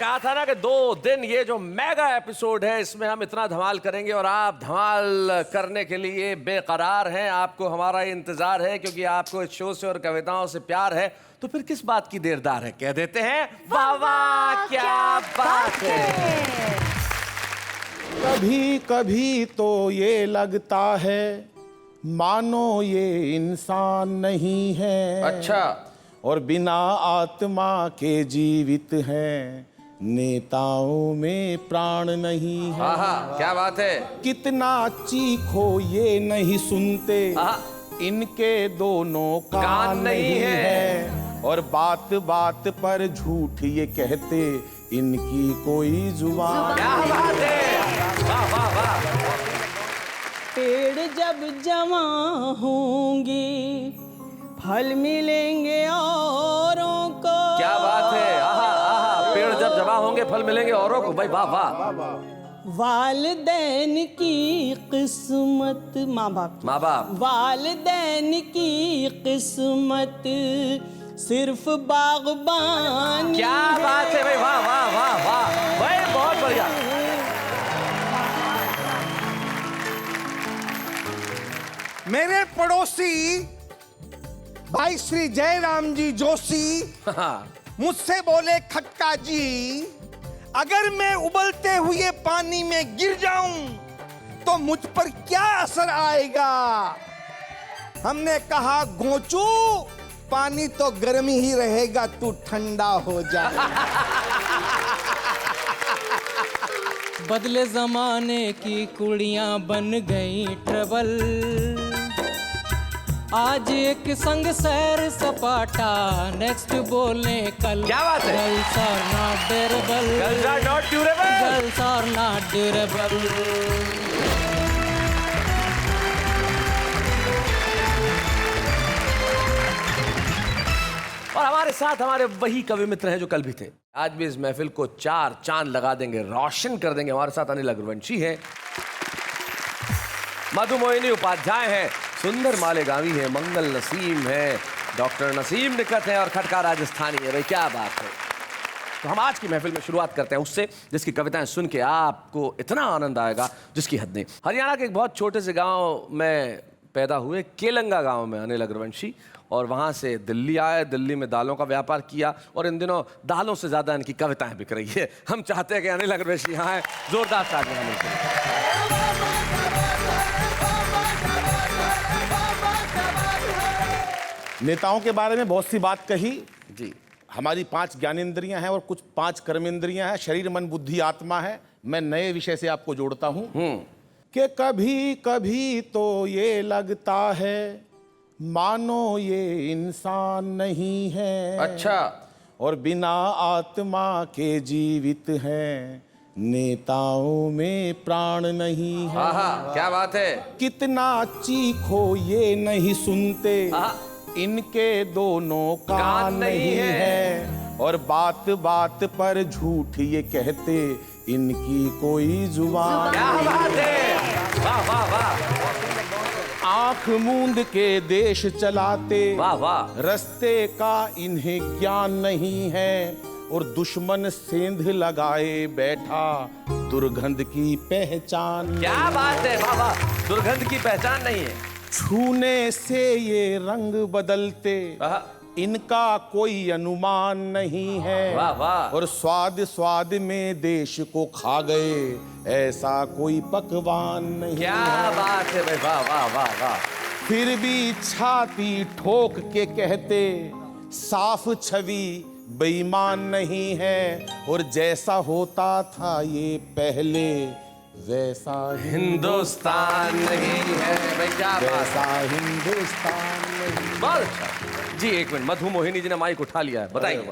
कहा था ना कि 2 दिन ये जो मेगा एपिसोड है इसमें हम इतना धमाल करेंगे और आप धमाल करने के लिए बेकरार हैं। आपको हमारा इंतजार है क्योंकि आपको इस शो से और कविताओं से प्यार है। तो फिर किस बात की देरदार है, कह देते हैं वाह वाह क्या बात है। कभी कभी तो ये लगता है मानो ये इंसान नहीं है। अच्छा। और बिना आत्मा के जीवित हैं, नेताओं में प्राण नहीं है। हाँ, क्या बात है। कितना चीखो ये नहीं सुनते, इनके दोनों कान नहीं है। और बात बात पर झूठ ये कहते, इनकी कोई जुबान। क्या बात है, वाह वाह वाह। पेड़ जब जमा होंगे फल मिलेंगे औरों को। क्या बात है, आहा आहा। पेड़ जब जमा होंगे फल मिलेंगे औरों को। भाई वाह वाह। वालिदैन की किस्मत, माँ बाप वालिदैन की किस्मत सिर्फ बागबान। क्या बात है भाई, वाह वाह वाह वाह भाई, बहुत बढ़िया। मेरे पड़ोसी भाई श्री जयराम जी जोशी मुझसे बोले, खटका जी अगर मैं उबलते हुए पानी में गिर जाऊं तो मुझ पर क्या असर आएगा। हमने कहा, गोचू पानी तो गर्म ही रहेगा, तू ठंडा हो जा। बदले जमाने की कुड़ियां बन गई ट्रबल। आज एक संग सैर सपाटा, नेक्स्ट बोले कल। क्या बात है। Girls are not durable, girls are not durable, girls are not durable. और हमारे साथ हमारे वही कवि मित्र हैं जो कल भी थे। आज भी इस महफिल को 4 चांद लगा देंगे, रोशन कर देंगे। हमारे साथ अनिल अग्रवंशी हैं, मधु मोहिनी उपाध्याय हैं, सुंदर मालेगावी है, मंगल नसीम है, डॉक्टर नसीम निकट है और खटका राजस्थानी है। भाई क्या बात है। तो हम आज की महफिल में शुरुआत करते हैं उससे जिसकी कविताएं सुन के आपको इतना आनंद आएगा जिसकी हद नहीं। हरियाणा के एक बहुत छोटे से गांव में पैदा हुए, केलंगा गांव में अनिल अग्रवंशी, और वहां से दिल्ली आए। दिल्ली में दालों का व्यापार किया और इन दिनों दालों से ज्यादा इनकी कविताएं बिक रही है। हम चाहते हैं कि अनिल अग्रवंशी यहाँ आए, जोरदार तालियां होने चाहिए। नेताओं के बारे में बहुत सी बात कही जी। हमारी 5 ज्ञानेंद्रियां हैं और कुछ 5 कर्मेंद्रियां हैं, शरीर मन बुद्धि आत्मा है। मैं नए विषय से आपको जोड़ता हूं कि कभी कभी तो ये लगता है मानो ये इंसान नहीं है। अच्छा। और बिना आत्मा के जीवित हैं, नेताओं में प्राण नहीं है। क्या बात है। कितना चीखो ये नहीं सुनते, इनके दोनों कान नहीं है। और बात बात पर झूठ ये कहते, इनकी कोई जुबान। क्या बात है, वाह वाह वाह। आंख मूंद के देश चलाते, वाह वाह। रस्ते का इन्हें ज्ञान नहीं है। और दुश्मन सेंध लगाए बैठा, दुर्गंध की पहचान। क्या बात है, वाह वाह। दुर्गंध की पहचान नहीं है। छूने से ये रंग बदलते, इनका कोई अनुमान नहीं है। वाह वाह। और स्वाद स्वाद में देश को खा गए, ऐसा कोई पकवान नहीं। क्या बात है भाई, वाह वाह वाह वाह। फिर भी छाती ठोक के कहते, साफ छवि बेईमान नहीं है। और जैसा होता था ये पहले, वैसा हिंदुस्तान नहीं है। भाई क्या बात। वैसा हिंदुस्तान नहीं। बहुत अच्छा जी। एक मिनट, मधु मोहिनी जी ने माइक उठा लिया है, बताइए।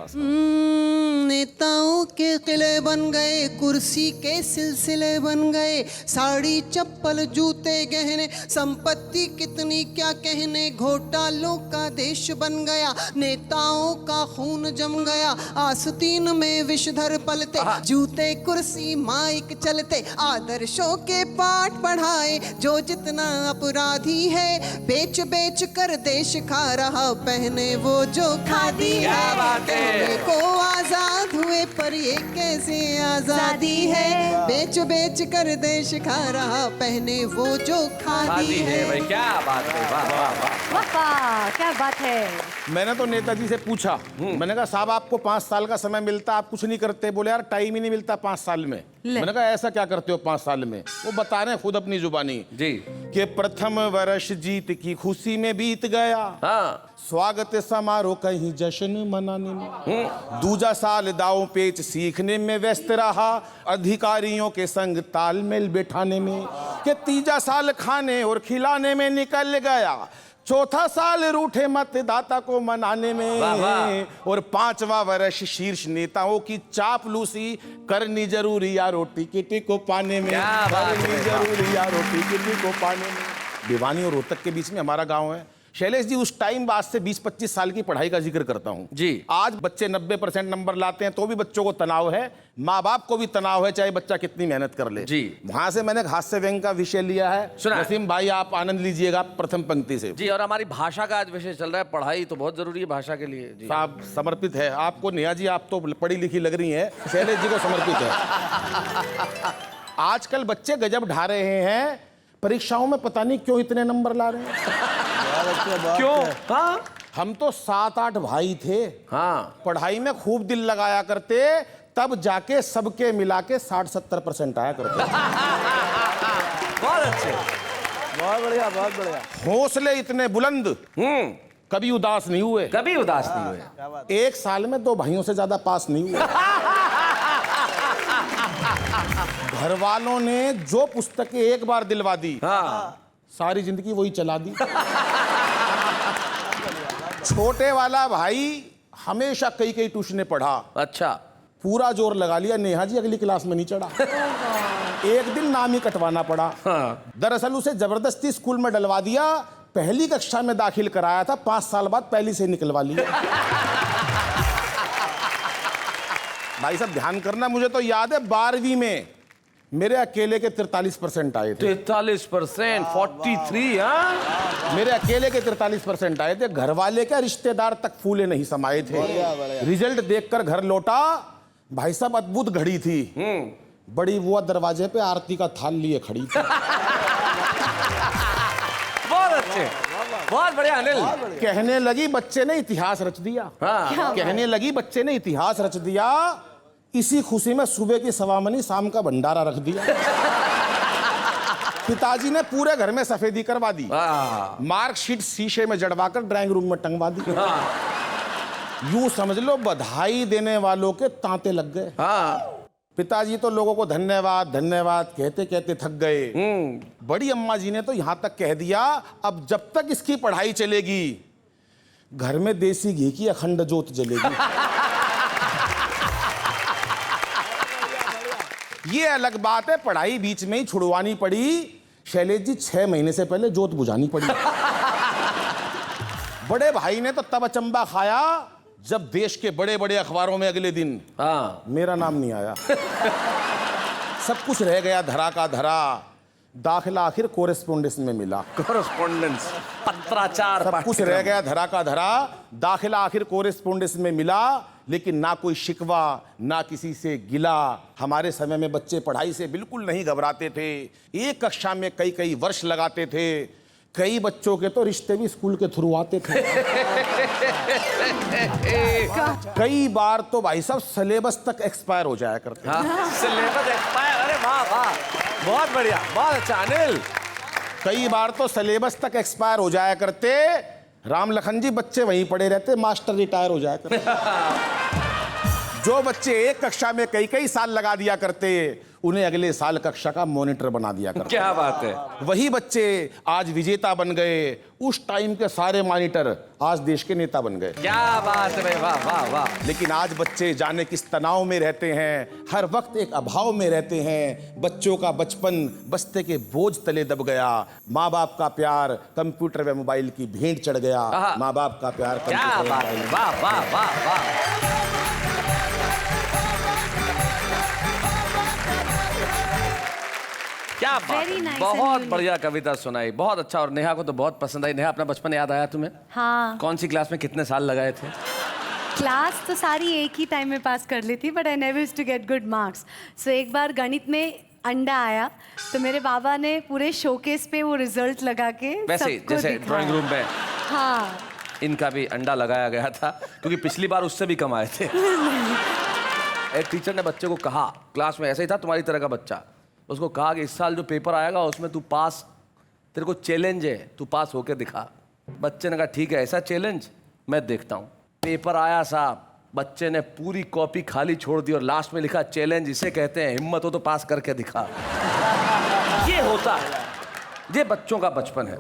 नेताओं के किले बन गए, कुर्सी के सिलसिले बन गए, साड़ी चप्पल जूते गहने, संपत्ति कितनी क्या कहने, घोटालों का देश बन गया, नेताओं का खून जम गया, आस्तीन में विषधर पलते, जूते कुर्सी माइक चलते, आदर आदर्शों के पाठ पढ़ाए। जो जितना अपराधी है बेच बेच कर देश खा रहा, पहने वो जो खादी है। क्या बात है। कहने को आजाद हुए पर ये कैसे आजादी है, बेच बेच कर देश खा रहा, पहने वो जो खादी शादी है है। भाई, क्या बात है, वाह वाह वाह। वाह वाह, क्या बात है। मैंने तो नेताजी से पूछा, मैंने कहा साहब आपको 5 साल का समय मिलता, आप कुछ नहीं करते। बोले यार टाइम ही नहीं मिलता 5 साल में। मैंने कहा ऐसा क्या करते हो 5 साल में? वो बता रहे हैं खुद अपनी जुबानी जी। कि प्रथम वर्ष जीत की खुशी में बीत गया, हाँ स्वागत समारोह कहीं जश्न मनाने में, दूजा साल दाव पेच सीखने में व्यस्त रहा, अधिकारियों के संग तालमेल बैठाने में, कि तीजा साल खाने और खिलाने में निकल गया, चौथा साल रूठे मतदाता को मनाने में, वाह वाह। और 5वां वर्ष शीर्ष नेताओं की चापलूसी करनी जरूरी या रोटी किटी को पाने में, क्या बात है। करनी जरूरी या रोटी किटी को पाने में। भिवानी और रोहतक के बीच में हमारा गांव है। शैलेश जी, उस टाइम बाद से 20-25 साल की पढ़ाई का जिक्र करता हूं जी। आज बच्चे 90% नंबर लाते हैं तो भी बच्चों को तनाव है, माँ बाप को भी तनाव है, चाहे बच्चा कितनी मेहनत कर ले। जी। वहां से मैंने हास्य व्यंग का विषय लिया है। सुना है। नसीम भाई आप आनंद लीजिएगा प्रथम पंक्ति से। जी। और हमारी भाषा का आज विषय चल रहा है, पढ़ाई तो बहुत जरूरी है भाषा के लिए। जी साहब समर्पित है आपको। नेहा जी आप तो पढ़ी लिखी लग रही हैं, शैलेश जी को समर्पित है। आजकल बच्चे गजब ढा रहे हैं, परीक्षाओं में पता नहीं क्यों इतने नंबर ला रहे हैं। क्यों? हाँ हम तो 7-8 भाई थे, हाँ पढ़ाई में खूब दिल लगाया करते, तब जाके सबके मिला के 60-70% आया करते। बहुत अच्छे। बहुत बढ़िया, बहुत बढ़िया। हौसले इतने बुलंद, कभी उदास नहीं हुए। कभी उदास नहीं हुए। एक साल में 2 भाइयों से ज्यादा पास नहीं हुए। घर वालों ने जो पुस्तकें एक बार दिलवा दी, हाँ सारी जिंदगी वही चला दी। छोटे वाला भाई हमेशा कई ट्यूशनें पढ़ा, अच्छा। पूरा जोर लगा लिया, नेहा जी अगली क्लास में नहीं चढ़ा। एक दिन नाम ही कटवाना पड़ा। हाँ। दरअसल उसे जबरदस्ती स्कूल में डलवा दिया, पहली कक्षा में दाखिल कराया था, 5 साल बाद पहली से निकलवा लिया। भाई साहब ध्यान करना, मुझे तो याद है 12वीं में मेरे अकेले के 43% आए थे। 43%, 43। हाँ मेरे अकेले के 43% आए थे। घर वाले क्या रिश्तेदार तक फूले नहीं समाये थे। रिजल्ट देखकर घर लौटा, भाई साहब अद्भुत घड़ी थी। बड़ी बुआ दरवाजे पे आरती का थाल लिए खड़ी थी। बहुत अच्छे, बहुत बढ़िया अनिल। कहने लगी बच्चे ने इतिहास रच दिया। हाँ कहने लगी बच्चे ने इतिहास रच दिया। इसी खुशी में सुबह की सवामनी शाम का भंडारा रख दिया। पिताजी ने पूरे घर में सफेदी करवा दी, मार्कशीट शीशे में जड़वाकर ड्राइंग रूम में टंगवा दी। यूं समझ लो बधाई देने वालों के तांते लग गए। पिताजी तो लोगों को धन्यवाद धन्यवाद कहते कहते थक गए। बड़ी अम्मा जी ने तो यहां तक कह दिया, अब जब तक इसकी पढ़ाई चलेगी घर में देसी घी की अखंड ज्योत जलेगी। ये अलग बात है, पढ़ाई बीच में ही छुड़वानी पड़ी। शैलेश जी 6 महीने से पहले जोत बुझानी पड़ी। बड़े भाई ने तो तब अचंबा खाया जब देश के बड़े बड़े अखबारों में अगले दिन मेरा नाम नहीं आया। सब कुछ रह गया धरा का धरा। दाखिला आखिर कोरेस्पोंडेंस में मिला। कोरेस्पोंडेंस, पत्राचार। सब कुछ रह गया धरा का धरा। दाखिला आखिर कोरेस्पोंडेंस में मिला, लेकिन ना कोई शिकवा ना किसी से गिला। हमारे समय में बच्चे पढ़ाई से बिल्कुल नहीं घबराते थे। एक कक्षा में कई वर्ष लगाते थे। कई बच्चों के तो रिश्ते भी स्कूल के थ्रू आते थे। कई बार तो भाई साहब सिलेबस तक एक्सपायर हो जाया करते। सिलेबस एक्सपायर, अरे वाह वाह, बहुत बढ़िया, बहुत अच्छा अनिल। कई बार तो सिलेबस तक एक्सपायर हो जाया करते। राम लखन जी बच्चे वहीं पड़े रहते, मास्टर रिटायर हो जाया करते। जो बच्चे एक कक्षा में कई साल लगा दिया करते, उन्हें अगले साल कक्षा का मॉनिटर बना दिया करते। क्या बात है। वही बच्चे आज विजेता बन गए। उस टाइम के सारे मॉनिटर आज देश के नेता बन गए। क्या बात है, वाह वाह वाह। लेकिन आज बच्चे जाने किस तनाव में रहते हैं, हर वक्त एक अभाव में रहते हैं। बच्चों का बचपन बस्ते के बोझ तले दब गया। माँ बाप का प्यार कंप्यूटर व मोबाइल की भेंट चढ़ गया। माँ बाप का प्यार क्या बात है, वाह वाह वाह वाह। क्या बात Very है, nice बहुत and बढ़िया कविता सुनाई, बहुत अच्छा। और नेहा को तो बहुत पसंद आई। नेहा, अपना बचपन याद आया तुम्हें? हाँ, कौन सी क्लास में कितने साल लगाए थे? क्लास तो सारी एक ही टाइम में पास कर ली थी, but I never used to get good marks. So एक बार गणित में अंडा आया तो मेरे बाबा ने पूरे शोकेस पे वो रिजल्ट लगा के वैसे सबको जैसे दिखाया। ड्राइंग रूम में हाँ, इनका भी अंडा लगाया गया था, क्योंकि पिछली बार उससे भी कम आए थे। एक टीचर ने बच्चे को कहा, क्लास में ऐसा ही था तुम्हारी तरह का बच्चा, उसको कहा कि इस साल जो पेपर आएगा उसमें तू पास, तेरे को चैलेंज है, तू पास होके दिखा। बच्चे ने कहा ठीक है, ऐसा चैलेंज मैं देखता हूँ। पेपर आया साहब, बच्चे ने पूरी कॉपी खाली छोड़ दी और लास्ट में लिखा चैलेंज इसे कहते हैं, हिम्मत हो तो पास करके दिखा। ये होता है, ये बच्चों का बचपन है,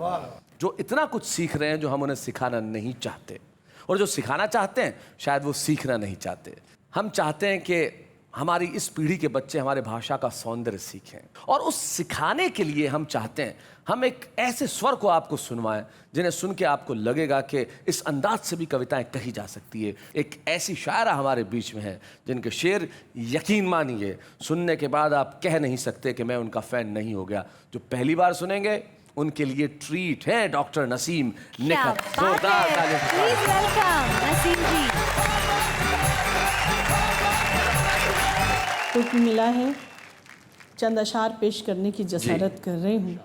जो इतना कुछ सीख रहे हैं जो हम उन्हें सिखाना नहीं चाहते, और जो सिखाना चाहते हैं शायद वो सीखना नहीं चाहते। हम चाहते हैं कि हमारी इस पीढ़ी के बच्चे हमारे भाषा का सौंदर्य सीखें, और उस सिखाने के लिए हम चाहते हैं हम एक ऐसे स्वर को आपको सुनवाएं जिन्हें सुन के आपको लगेगा कि इस अंदाज से भी कविताएं कही जा सकती है। एक ऐसी शायरा हमारे बीच में है जिनके शेर, यकीन मानिए, सुनने के बाद आप कह नहीं सकते कि मैं उनका फ़ैन नहीं हो गया। जो पहली बार सुनेंगे उनके लिए ट्रीट है डॉक्टर नसीम निखत। जोरदार तालियां। प्लीज वेलकम नसीम जी। हुक्म मिला है, चंद अशार पेश करने की जसारत कर रही हूँ।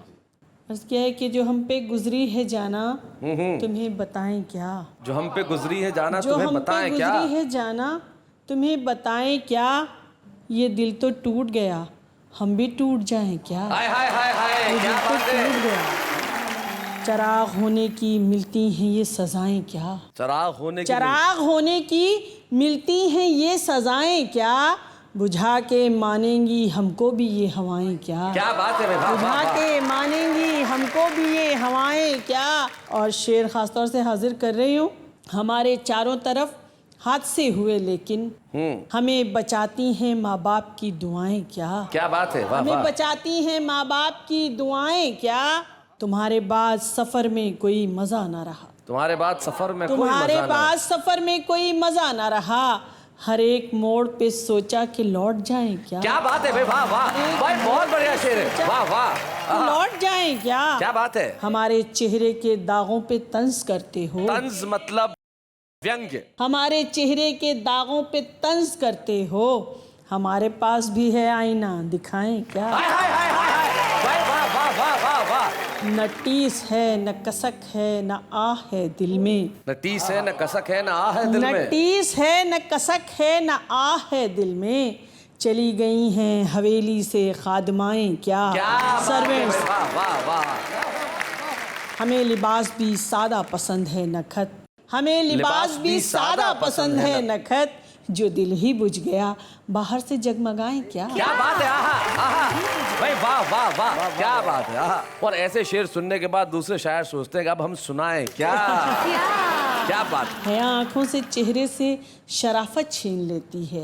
अर्ज़ किया है कि जो हम पे गुजरी है जाना तुम्हें बताएं क्या, जो हम पे गुजरी है जाना जो तुम्हें हम पे बताएं क्या, गुजरी है जाना तुम्हें बताएं क्या, ये दिल तो टूट गया हम भी टूट जाएं क्या, हाय हाय हाय हाय, ये क्या दिल तो बात है। टूट गया। चराग होने की मिलती हैं ये सजाएं क्या, चराग होने की चराग होने की मिलती हैं ये सजाएं क्या, बुझा के मानेंगी हमको भी ये हवाएं क्या, क्या बात है भाई, वाह, बुझा वाह, वाह। के मानेंगी हमको भी ये हवाएं क्या। और शेर खास तौर से हाजिर कर रही हूँ। हमारे चारों तरफ हादसे हुए लेकिन हमें बचाती हैं माँ बाप की दुआएं क्या, क्या बात है, वाह हमें वाह। बचाती हैं माँ बाप की दुआएं क्या, तुम्हारे बाद सफर में कोई मजा ना रहा, तुम्हारे बाद सफर में कोई तुम्हारे मजा ना। बाद सफर में कोई मजा ना रहा, हर एक मोड़ पे सोचा कि लौट जाएं क्या, क्या बात है भाई, वाह वाह भाई, बहुत बढ़िया शेर है, वाह वाह। लौट जाएं क्या, क्या बात है। हमारे चेहरे के दागों पे तंज करते हो, तंज मतलब व्यंग्य। हमारे चेहरे के दागों पे तंज करते हो, हमारे पास भी है आईना दिखाएं क्या, हाय हाय हाय हाय हाय, भाई वाह वाह वाह वाह वाह। न टीस है न कसक है न आह है दिल में, न टीस है न कसक है न आह है दिल न में, टीस है न कसक है न आह है दिल में, चली गई हैं हवेली से खादमाएं क्या, क्या बात है सर्वेंट्स। भाई, वाह वाह वाह। हमें लिबास भी सादा पसंद है नखत, हमें लिबास भी सादा पसंद है नखत, जो दिल ही बुझ गया बाहर से जगमगाएं क्या, क्या बात है, आहा आहा भाई, वाह वाह वाह, क्या बात है, आहा। और ऐसे शेर सुनने के बाद दूसरे शायर सोचते हैं कि अब हम सुनाएं क्या, क्या बात है। हया आंखों से चेहरे से शराफत छीन लेती है,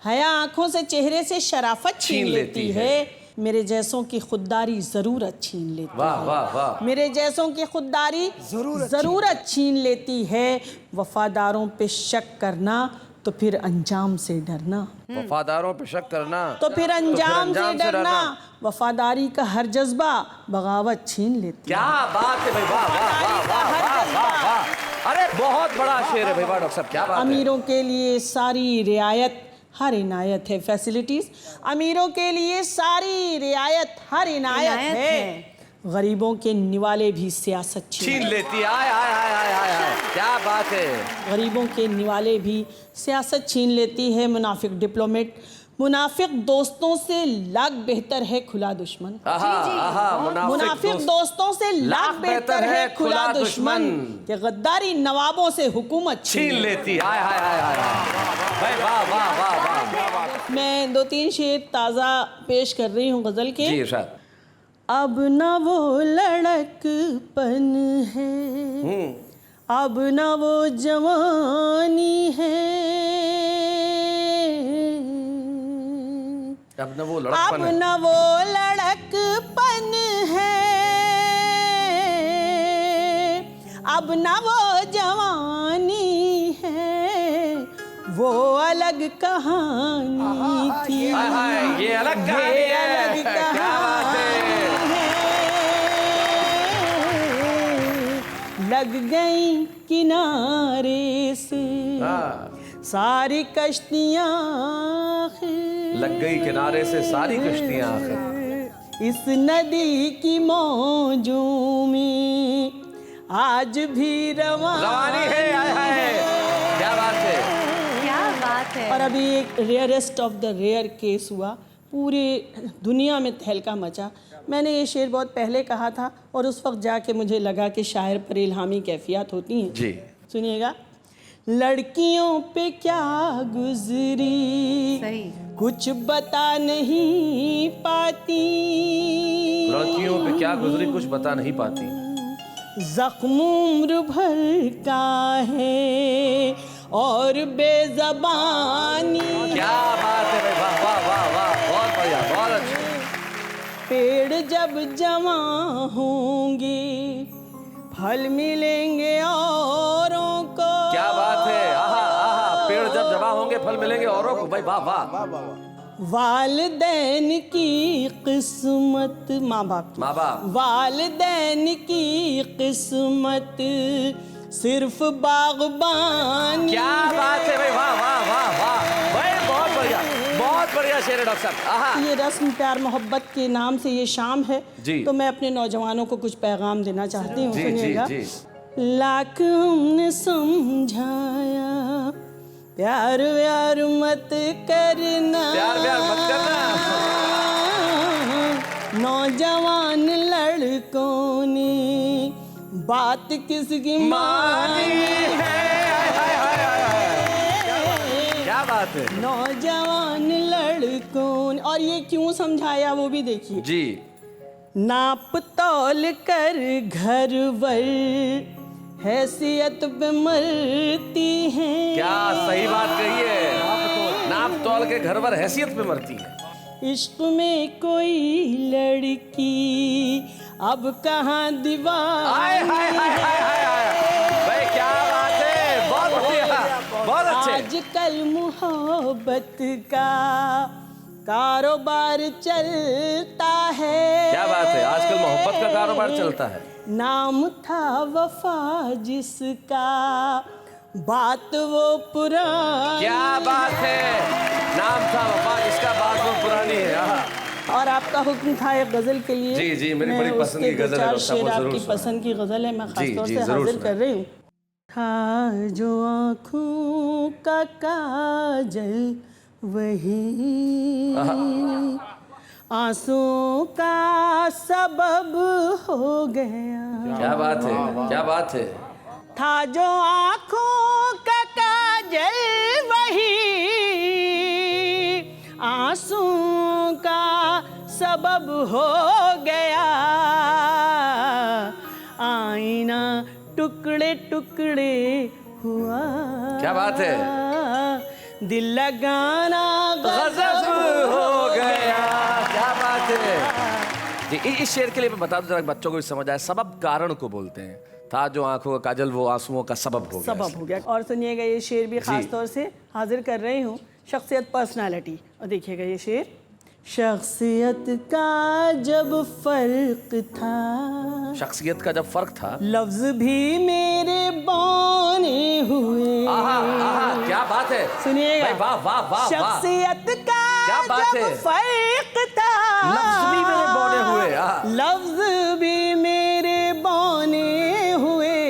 हया आंखों से चेहरे से शराफत छीन लेती है, मेरे जैसों की खुददारी जरूरत छीन लेती वाह है, वाह वाह। मेरे जैसों की खुददारी जरूरत छीन लेती है, वफादारों पे शक करना तो फिर अंजाम से डरना, वफादारों पे शक करना तो फिर अंजाम से डरना, वफादारी का हर जज्बा बगावत छीन लेती क्या बात है भाई, वाह वाह वाह वाह वाह वाह वाह। अरे बहुत बड़ा शेर है भाई, वाह डॉक्टर साहब, क्या बात है। अमीरों के लिए सारी रियायत हर इनायत है, फैसिलिटीज अमीरों के लिए सारी रियायत हर इनायत है, गरीबों के निवाले भी सियासत छीन लेती है, आय आय आय आय आय आय, क्या बात है। गरीबों के निवाले भी सियासत छीन लेती है, मुनाफिक डिप्लोमेट मुनाफिक दोस्तों से लाख बेहतर है खुला दुश्मन, मुनाफिक दोस्तों से लाख बेहतर है खुला दुश्मन, कि गद्दारी नवाबों से हुकूमत छीन लेती, आय आय आय आय भाई, वाह वाह वाह वाह। मैं 2-3 शेर ताज़ा पेश कर रही हूँ गज़ल के। जी इरशाद। अब न वो लड़कपन है, अब न वो जवानी है, अब न वो अब लड़कपन है, न वो लड़कपन है, अब न वो जवानी है, वो अलग कहानी थी, हाय हाय, ये अलग कहानी है, अलग क्या बात है। लग गई किनारे से सारी कश्तियां लग गई किनारे से सारी कश्तियां आखिर। इस नदी की मौजों में आज भी रवानी है। क्या बात है, क्या बात है। और अभी एक rarest of the rare case हुआ, पूरे दुनिया में तहलका मचा। मैंने ये शेर बहुत पहले कहा था और उस वक्त जाके मुझे लगा कि शायर पर इल्हामी कैफियत होती हैं। जी सुनिएगा। लड़कियों पे क्या गुजरी सही। कुछ बता नहीं पाती, लड़कियों पे क्या गुजरी कुछ बता नहीं पाती, जख्म उम्र भर का है और बेज़बानी। क्या बात है भाई, वाह वाह वाह वाह, बहुत बढ़िया, बहुत अच्छा। पेड़ जब जमा होंगे फल मिलेंगे औरों को। क्या बात है, आहा आहा, पेड़ जब जमा होंगे फल मिलेंगे औरों को, भाई वाह वाह। वालिदैन की किस्मत, माँ बाप वालिदैन की किस्मत सिर्फ बागबानी। क्या बात है भाई, वाह वाह वाह वाह भाई, बहुत बढ़िया शेर है डॉक्टर साहब। आहा। ये रस्म प्यार मोहब्बत के नाम से ये शाम है जी। तो मैं अपने नौजवानों को कुछ पैगाम देना चाहती हूँ। जी, सुनिएगा। जी, लाख हमने समझाया प्यार व्यार मत करना, प्यार व्यार मत करना। नौजवान लड़कों ने बात किसकी मानी है। क्या बात है, नौजवान लड़कों ने, और ये क्यों समझाया वो भी देखिए जी। नाप तौल कर घर वर हैसियत पे मरती हैं। क्या सही बात कही है, नाप तौल के घर पर हैसियत पे मरती है। इश्क में कोई लड़की अब कहाँ दीवार। भाई क्या बात है, बहुत बढ़िया, बहुत अच्छे। आजकल मोहब्बत का कारोबार चलता है। क्या बात है, आजकल मोहब्बत का कारोबार चलता है। नाम था वफा जिसका बात वो पुरानी। क्या बात है, नाम था वफा जिसका बात वो पुरानी है। आहा। और आपका हुक्म था एक गजल के लिए। जी जी, मेरी मैं बड़ी पसंद की उसके गजल है, चार डॉक्टर साहब, शेर वो जरूर आपकी सुनाएं। पसंद की गजल है, मैं जी, खासतौर जी, से जरूर हाजिर कर सुनाएं। रही हूँ। था जो आँखों का काजल वही आंसुओं का सबब हो गया। क्या बात है, क्या बात है। था जो आँखों का काजल वही आंसुओं का सबब हो गया। आईना टुकड़े टुकड़े हुआ। क्या बात है, दिल लगाना गजब हो गया। क्या बात है जी। इस शेर के लिए मैं बता दूं जरा, बच्चों को भी समझ आए। सबब कारण को बोलते हैं। था जो आंखों का काजल वो आंसुओं का सबब हो गया। सबब हो गया। और सुनिएगा ये शेर भी खास तौर से हाजिर कर रही हूँ, शख्सियत पर्सनालिटी। और देखिएगा ये शेर। शख्सियत का जब फर्क था, शख्सियत का जब फर्क था, लफ्ज भी मेरे बौने हुए। आहा आहा, क्या बात है, सुनिएगा। भाई वाह वाह वाह वाह। शख्सियत का क्या बात जब है, फर्क था, लफ्ज भी मेरे बौने हुए। आहा। लफ्ज भी मेरे बौने हुए।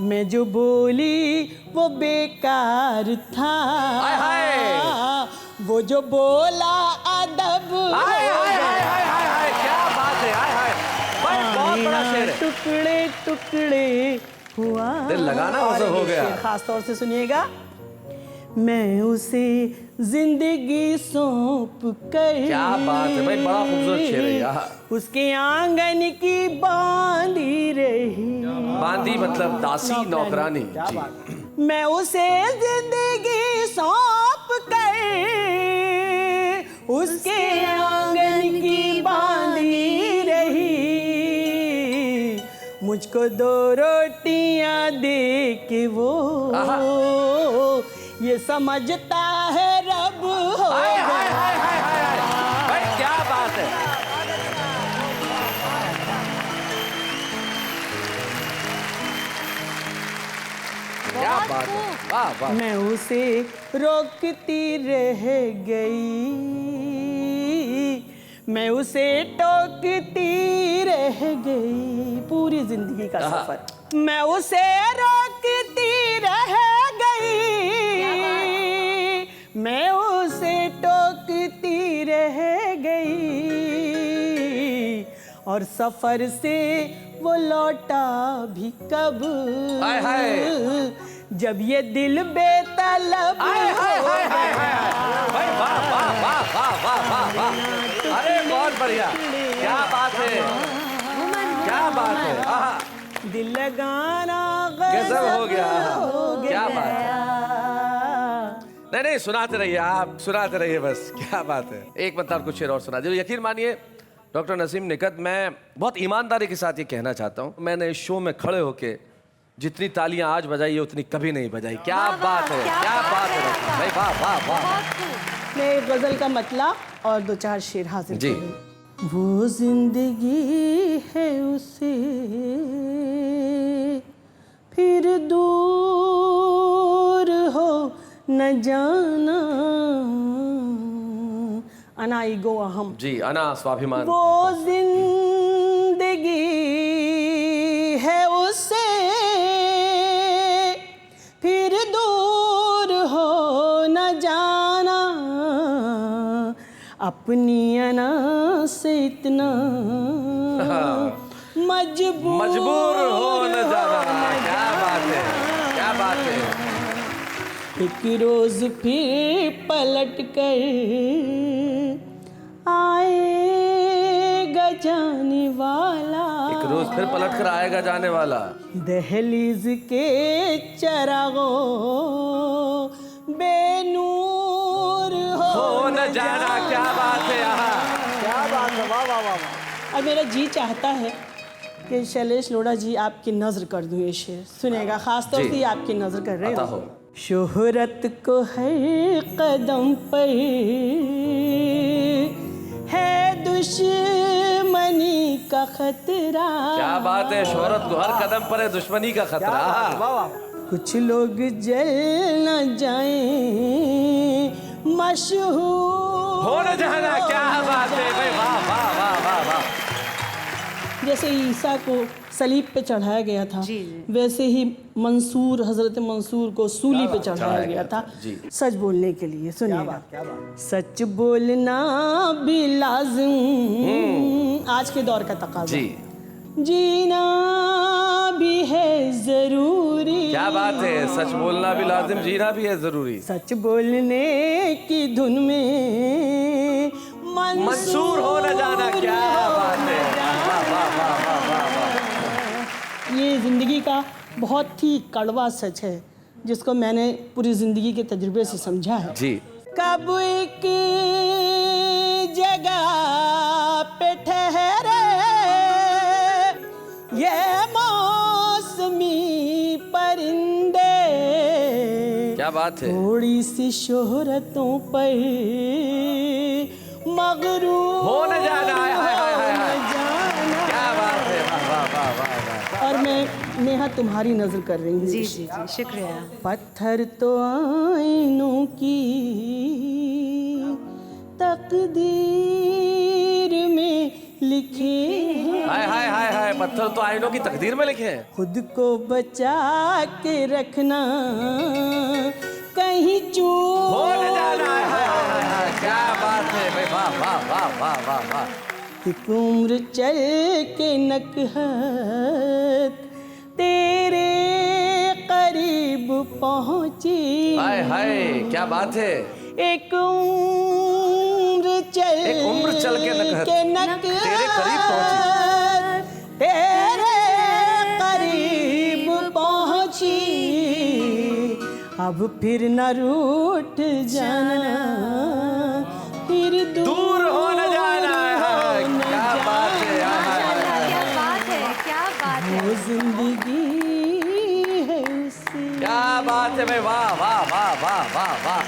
मैं जो बोली वो बेकार था। हाय हाय। वो जो बोला अदब। हाय हाय हाय हाय हाय हाय, क्या बात है, हाय हाय भाई, बहुत बड़ा शेर है। टुकड़े टुकड़े हुआ। दिल लगाना वैसे हो गया। खास तौर से सुनिएगा। मैं उसे जिंदगी सौंप कर। क्या बात है भाई, बड़ा खूबसूरत शेर है यार। उसके आंगन की बांधी रही। बांधी मतलब दासी नौकरानी। क्या बात है। मैं उसे जिंदगी सौंप कर उसके आंगन की बांधी रही। मुझको 2 रोटियां दे के वो ये समझता है रब हो। हाय हाय हाय हाय हाय भाई, क्या बात है। क्या बात है, वाह वाह। मैं उसे रोकती रह गई, मैं उसे टोकती रह गई, पूरी जिंदगी का सफर मैं उसे रोकती रह गई, मैं उसे टोकती रह गई, और सफर से वो लौटा भी कब, हाय हाय, जब ये दिल बेतलब हाय हाय हाय हाय हाय, भाई वाह वाह वाह वाह वाह वाह वाह, अरे बहुत बढ़िया, क्या बात है, क्या बात है, आहा, दिल लगाना गजब हो गया, क्या बात है। है। नहीं नहीं, सुनाते रहिए आप, सुनाते रहिए बस, क्या बात है। एक मतलब कुछ शेर और सुना दीजिए। यकीन मानिए डॉक्टर नसीम निकत, मैं बहुत ईमानदारी के साथ ये कहना चाहता हूँ, मैंने इस शो में खड़े होके जितनी तालियां आज बजाई है उतनी कभी नहीं बजाई। क्या बात है, क्या बात है भाई, वाह वाह वाह। मैं एक गजल का मतला और दो चार शेर हाजिर जी। करूं। वो जिंदगी है उसे फिर दूर हो न जाना, अना ईगो अहम, जी, अना स्वाभिमान। वो जिंदगी है उससे फिर दूर हो न जाना, अपनी अना से इतना मजबूर हो न जाना। क्या बात है, क्या बात है। एक रोज फिर पलट कर आएगा जाने वाला, एक रोज फिर पलट कर आएगा जाने वाला, दहलीज के चरागों बेनूर हो न जाना। क्या बात है, यहाँ क्या बात है, वाह वाह वाह। और मेरा जी चाहता है कि शैलेश लोढ़ा जी आपकी नजर कर दूं ये शेर, सुनेगा, खास तौर से आपकी नजर कर रहे अता हो। हो। शोहरत को हर कदम पर है दुश्मनी का खतरा, क्या बात है, शोहरत को हर कदम पर है दुश्मनी का खतरा। कुछ लोग जल न जाएं मशहूर हो न जाना। क्या बात है भाई, वाह वाह वाह वाह वाह। जैसे ईसा को सलीब पे चढ़ाया गया था, जी, जी। वैसे ही मंसूर, हजरत मंसूर को सूली पे चढ़ाया गया था, जी। सच बोलने के लिए। सुनिएगा, सच बोलना भी लाजिम आज के दौर का तकाज़ा, जी, जीना भी है जरूरी। क्या बात है, सच बोलना भी लाजिम, जीना भी है जरूरी। सच बोलने की धुन में मंसूर हो न जाना। क्या बात है, वाह वाह वाह वाह वाह वाह। ये जिंदगी का बहुत ही कड़वा सच है जिसको मैंने पूरी जिंदगी के तजुर्बे से समझा है। जी। कब एक जगह पे ठहरे ये मौसमी परिंदे, क्या बात है, थोड़ी सी शोहरतों पर मगरूर हो न जाना। हाय हाय हाय हाय हाय। जाना। क्या बात है, वाह वाह वाह वाह वाह। और मैं नेहा तुम्हारी नजर कर रही हूँ। जी जी जी, शुक्रिया। पत्थर तो आईनों की तकदीर में लिखे हैं, हाय हाय हाय हाय, पत्थर तो आईनों की तकदीर में लिखे हैं। खुद को बचा के रखना कहीं चूक हो न जाना। हाय हाय हाय हाय, क्या बात है भाई, वाह वाह वाह वाह वाह वाह। एक उम्र चल के नकहत तेरे करीब पहुंची, हाय हाय, क्या बात है। एक उम्र चल के नकहत तेरे करीब पहुंची, तेरे करीब पहुंची, अब फिर न रूठ जाना, फिर दूर हो न जाना। क्या बात है, क्या बात है, क्या बात है। वो जिंदगी है उसी। क्या बात है भाई, वाह वाह वाह वाह वाह वाह।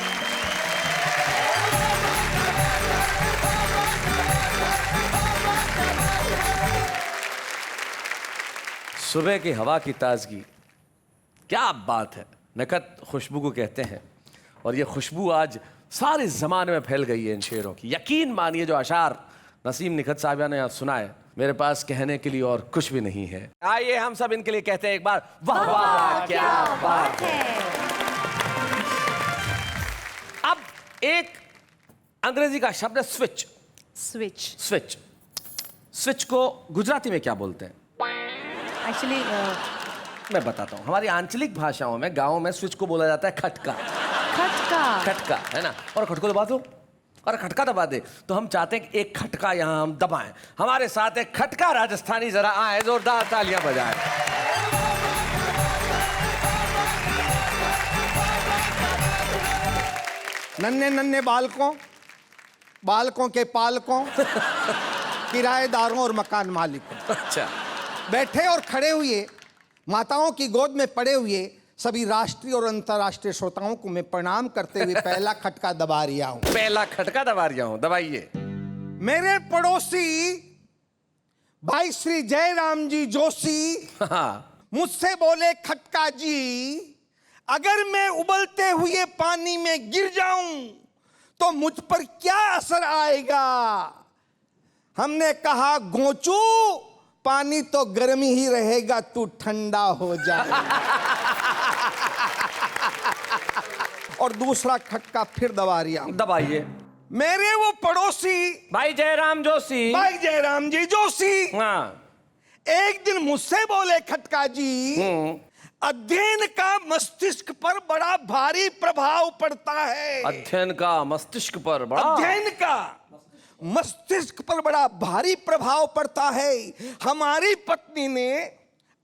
सुबह की हवा की ताजगी, क्या बात है। निखत खुशबू को कहते हैं और ये खुशबू आज सारे ज़माने में फैल गई है इन शेरों की। यकीन मानिए जो अशार नसीम निखत साहब ने आज सुनाए, मेरे पास कहने के लिए और कुछ भी नहीं है। आइए हम सब इनके लिए कहते हैं एक बार वाह वाह क्या बात है। अब एक अंग्रेजी का शब्द है स्विच। स्विच स्विच स्विच को गुजराती में क्या बोलते हैं? एक्चुअली मैं बताता हूँ। हमारी आंचलिक भाषाओं में गाँव में स्विच को बोला जाता है खटका। खटका। खटका है ना, और खटको दबा दो और खटका दबा दे। तो हम चाहते हैं कि एक खटका यहाँ हम दबाएं। हमारे साथ एक खटका राजस्थानी जरा आए, जोरदार तालियां बजाएं। नन्हे नन्हे बालकों के पालकों, किराएदारों और मकान मालिकों, अच्छा, बैठे और खड़े हुए, माताओं की गोद में पड़े हुए सभी राष्ट्रीय और अंतर्राष्ट्रीय श्रोताओं को मैं प्रणाम करते हुए पहला खटका दबा रहा हूं। पहला खटका दबा रहा हूं, दबाइए। मेरे पड़ोसी भाई श्री जयराम जी जोशी मुझसे बोले, खटका जी अगर मैं उबलते हुए पानी में गिर जाऊं तो मुझ पर क्या असर आएगा? हमने कहा, गोचू पानी तो गर्म ही रहेगा, तू ठंडा हो जाए। और दूसरा खटका फिर दबा रहा हूं। दबाइए। मेरे वो पड़ोसी भाई जयराम जोशी, भाई जयराम जी जोशी हाँ, एक दिन मुझसे बोले, खटका जी अध्ययन का मस्तिष्क पर बड़ा भारी प्रभाव पड़ता है। अध्ययन का मस्तिष्क पर बड़ा, अध्ययन का मस्तिष्क पर बड़ा भारी प्रभाव पड़ता है। हमारी पत्नी ने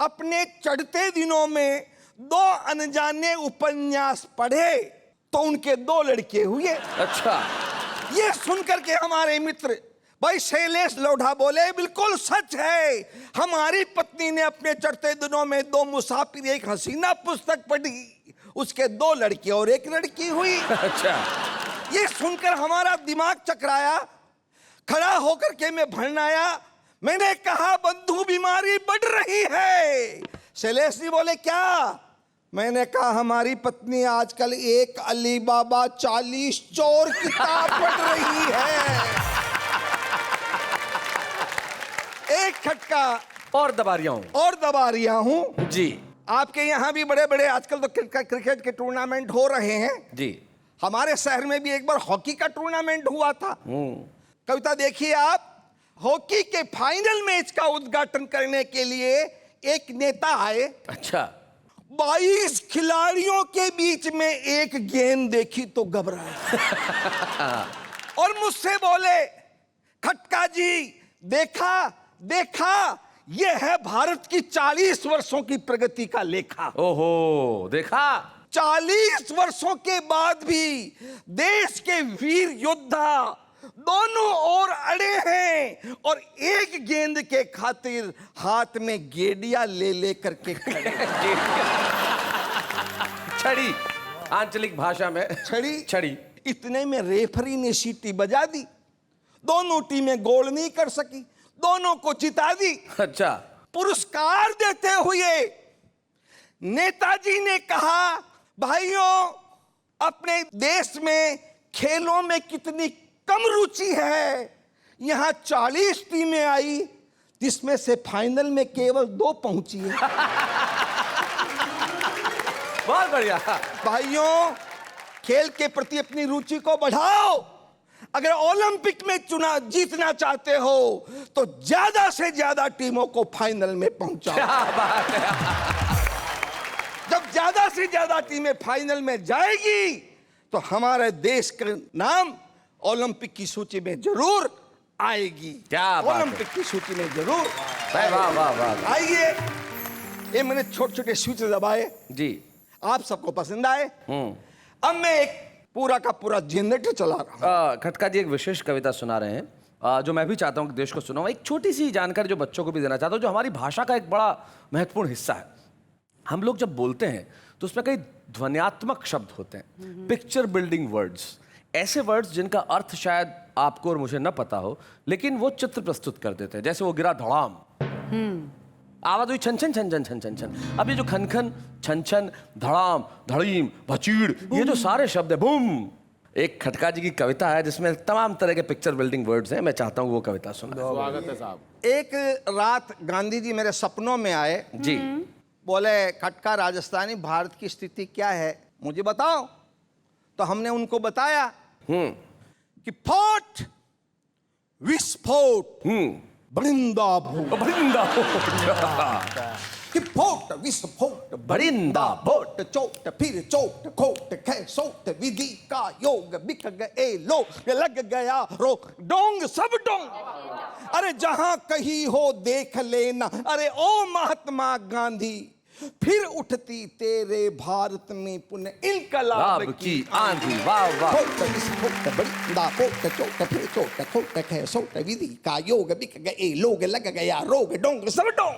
अपने चढ़ते दिनों में 2 अनजाने उपन्यास पढ़े तो उनके 2 लड़के हुए। अच्छा, ये सुनकर के हमारे मित्र भाई शैलेश लोढ़ा बोले, बिल्कुल सच है, हमारी पत्नी ने अपने चढ़ते दिनों में 2 मुसाफिर एक हसीना पुस्तक पढ़ी, उसके 2 लड़के और 1 लड़की हुई। अच्छा, ये सुनकर हमारा दिमाग चकराया, खड़ा होकर के मैं भड़नाया। मैंने कहा, बंधु बीमारी बढ़ रही है। शैलेश जी बोले, क्या? मैंने कहा, हमारी पत्नी आजकल एक अली बाबा 40 चोर किताब पढ़ रही है। एक खटका और दबा रहा हूं जी। आपके यहाँ भी बड़े बड़े आजकल तो क्रिकेट के टूर्नामेंट हो रहे हैं जी। हमारे शहर में भी एक बार हॉकी का टूर्नामेंट हुआ था। कविता देखिए आप, हॉकी के फाइनल मैच का उद्घाटन करने के लिए एक नेता आए। अच्छा, 22 खिलाड़ियों के बीच में एक गेंद देखी तो घबराए और मुझसे बोले, खटका जी देखा ये है भारत की 40 वर्षों की प्रगति का लेखा। ओहो, देखा 40 वर्षों के बाद भी देश के वीर योद्धा दोनों ओर अड़े हैं और एक गेंद के खातिर हाथ में गेडिया ले करके खड़े। छड़ी, आंचलिक भाषा में छड़ी। इतने में रेफरी ने सीटी बजा दी, दोनों टीमें गोल नहीं कर सकी, दोनों को जिता दी। अच्छा, पुरस्कार देते हुए नेताजी ने कहा, भाइयों अपने देश में खेलों में कितनी कम रुचि है, यहां 40 टीमें आई जिसमें से फाइनल में केवल 2 पहुंची है। बहुत बढ़िया। भाइयों खेल के प्रति अपनी रुचि को बढ़ाओ, अगर ओलंपिक में जीतना चाहते हो तो ज्यादा से ज्यादा टीमों को फाइनल में पहुंचाओ। क्या बात है। जब ज्यादा से ज्यादा टीमें फाइनल में जाएगी तो हमारे देश का नाम ओलंपिक की सूची में जरूर आएगी। क्या बात है। ओलंपिक की सूची में जरूर। वाह वाह वाह। आइए, ये मैंने छोटे छोटे स्विच दबाए जी, आप सबको पसंद आए। अब मैं एक पूरा का पूरा जनरेटर चला रहा हूं। खटका जी एक विशेष कविता सुना रहे हैं जो मैं भी चाहता हूं कि देश को सुनाऊं। एक छोटी सी जानकारी जो बच्चों को भी देना चाहता हूं, जो हमारी भाषा का एक बड़ा महत्वपूर्ण हिस्सा है। हम लोग जब बोलते हैं तो उसमें कई ध्वन्यात्मक शब्द होते हैं, पिक्चर बिल्डिंग वर्ड्स, ऐसे वर्ड्स जिनका अर्थ शायद आपको और मुझे न पता हो, लेकिन वो चित्र प्रस्तुत कर देते हैं। जैसे वो गिरा धड़ाम, आवाज हुई छन छन छन छन छन छन छन। अब ये जो खन खन छन छन धड़ाम धड़ीम भचीड़ ये जो सारे शब्द है बूम, एक खटका जी की कविता है जिसमें तमाम तरह के पिक्चर बिल्डिंग वर्ड्स हैं। मैं चाहता हूँ वो कविता सुना। स्वागत है साहब। एक रात गांधी जी मेरे सपनों में आए जी। बोले खटका राजस्थानी भारत की स्थिति क्या है मुझे बताओ। तो हमने उनको बताया कि फोर्ट विस्फोट बरिंदा कि फोट विस्फोट बरिंदा फोट चोट फिर चोट खोट खे सोट विधि का योग बिक गए लोग लग गया रोग डोंग सब डोंग। अरे जहां कहीं हो देख लेना अरे ओ महात्मा गांधी फिर उठती तेरे भारत में पुनः इनकलाब की आंधी। वाह वाह। फोट विस्फोट बरिंदा फोट चोट फिर चोट खोट खे सोट विधि का योग बिक गए लोग लग गया रोग डोंग सब डोंग।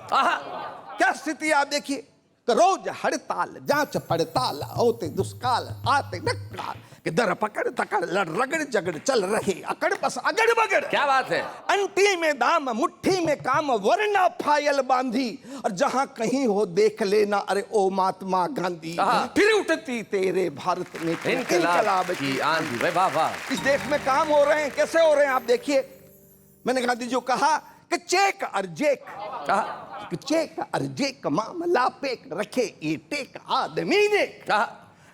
क्या स्थिति आप देखिए तो रोज हड़ताल जांच पड़ताल होते दुष्काल आते नक्काल कि दर पकड़ तकड़ लड़ रगड़ जगड़ चल रहे अकड़ बस अगड़ बगड़। क्या बात है। अंटी में दाम मुट्ठी में काम वरना फायल बांधी और जहां कहीं हो देख लेना अरे ओ महात्मा गांधी फिर उठती तेरे भारत में इनकलाब की आंधी। भाई वाह वाह। इस देश में काम हो रहे हैं कैसे हो रहे हैं आप देखिए। मैंने गांधी जी को कहा कि चेक और जेक चेक और जेक मामला पेक रखे ये टेक आदमी ने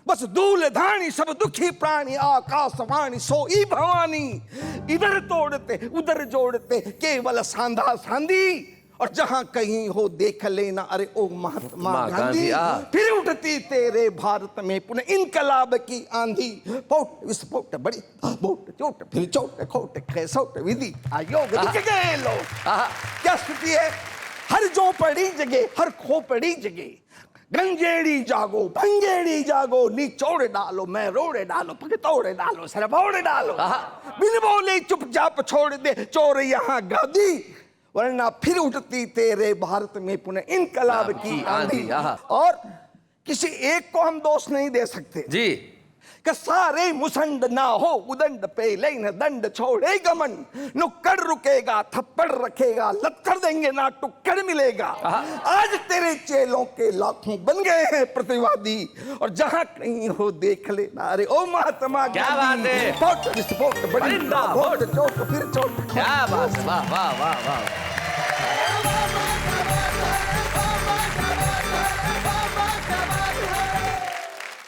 बस दूल धानी सब दुखी प्राणी आकाशवाणी सोई भवानी इधर तोड़ते उधर जोड़ते केवल सांधा सांधी और जहां कहीं हो देख लेना अरे ओ महात्मा गांधी फिर उठती तेरे भारत में पुनः इनकलाब की आंधी। फोट विस्फोट बड़ी बोट चोट फिर चोट खोट खेसोट विधि आयोग गए लोग। क्या स्थिति है। हर झोपड़ी जगह हर खोपड़ी जगह गंजेड़ी जागो भंगेड़ी जागो निचोड़ डालो मैं रोड़े डालो पगतोड़ डालो सरबोड़ डालो बिन बोले चुपचाप छोड़ दे चोर यहाँ गादी वरना फिर उठती तेरे भारत में पुनः इनकलाब की आंधी। और किसी एक को हम दोष नहीं दे सकते जी कि सारे मुसंड ना हो उदंड पे लेन दंड छोड़े गमन नुक्कड़ रुकेगा थप्पड़ रखेगा लत्थड़ देंगे ना टुक्कड़ मिलेगा। आज तेरे चेलों के लाखों बन गए हैं प्रतिवादी और जहां कहीं हो देख लेना अरे ओ महात्मा क्या बात है। फोट विस्फोट बरिंदा फोट चोट फिर चोट। क्या बात। वाह वाह वाह वाह।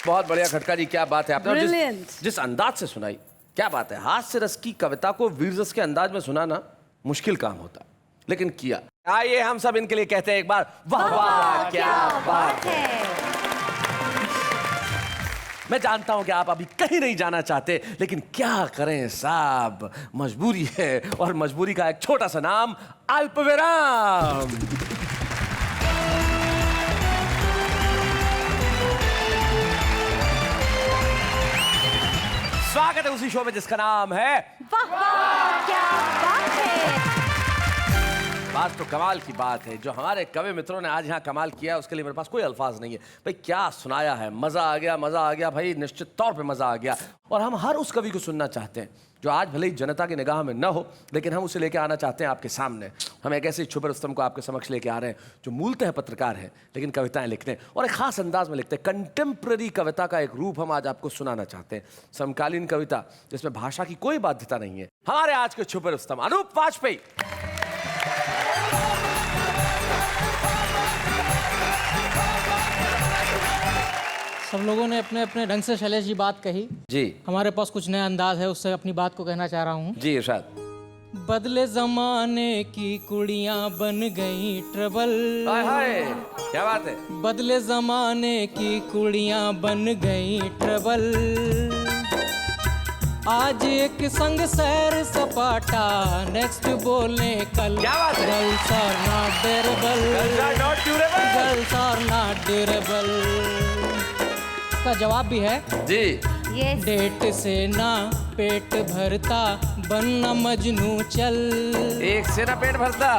बहुत बढ़िया खटका जी। क्या बात है आपने जिस अंदाज से सुनाई। क्या बात है। हास्य रस की कविता को वीर रस के अंदाज में सुनाना मुश्किल काम होता लेकिन किया। आइए हम सब इनके लिए कहते हैं एक बार वाह वाह क्या बात है। मैं जानता हूं कि आप अभी कहीं नहीं जाना चाहते लेकिन क्या करें साहब मजबूरी है और मजबूरी का एक छोटा सा नाम अल्पविराम। स्वागत है उसी शो में जिसका नाम है वाह वाह क्या बात है। बात तो कमाल की बात है। जो हमारे कवि मित्रों ने आज यहाँ कमाल किया उसके लिए मेरे पास कोई अल्फाज नहीं है। भाई क्या सुनाया है। मजा आ गया भाई निश्चित तौर पे मजा आ गया। और हम हर उस कवि को सुनना चाहते हैं जो आज भले ही जनता की निगाह में न हो लेकिन हम उसे लेके आना चाहते हैं आपके सामने। हम एक ऐसे छुपे रुस्तम को आपके समक्ष लेके आ रहे हैं जो मूलतः पत्रकार है लेकिन कविताएं लिखते हैं और एक खास अंदाज में लिखते हैं। कंटेम्प्रेरी कविता का एक रूप हम आज आपको सुनाना चाहते हैं। समकालीन कविता जिसमें भाषा की कोई बाध्यता नहीं है। हमारे आज के छुपे रुस्तम अनूप वाजपेयी। सब लोगों ने अपने अपने ढंग से शैलेश जी बात कही जी। हमारे पास कुछ नया अंदाज है उससे अपनी बात को कहना चाह रहा हूँ। जी इरशाद। बदले जमाने की कुड़ियाँ बन गई ट्रबल। हाय हाय क्या बात है। बदले जमाने की कुड़ियाँ बन गई ट्रबल। आज एक संग सैर सपाटा नेक्स्ट बोले कल। क्या बात है। Girls are not durable. Girls are not durable का जवाब भी है जी। डेट से ना पेट भरता बनना मजनू चल। एक से ना पेट भरता।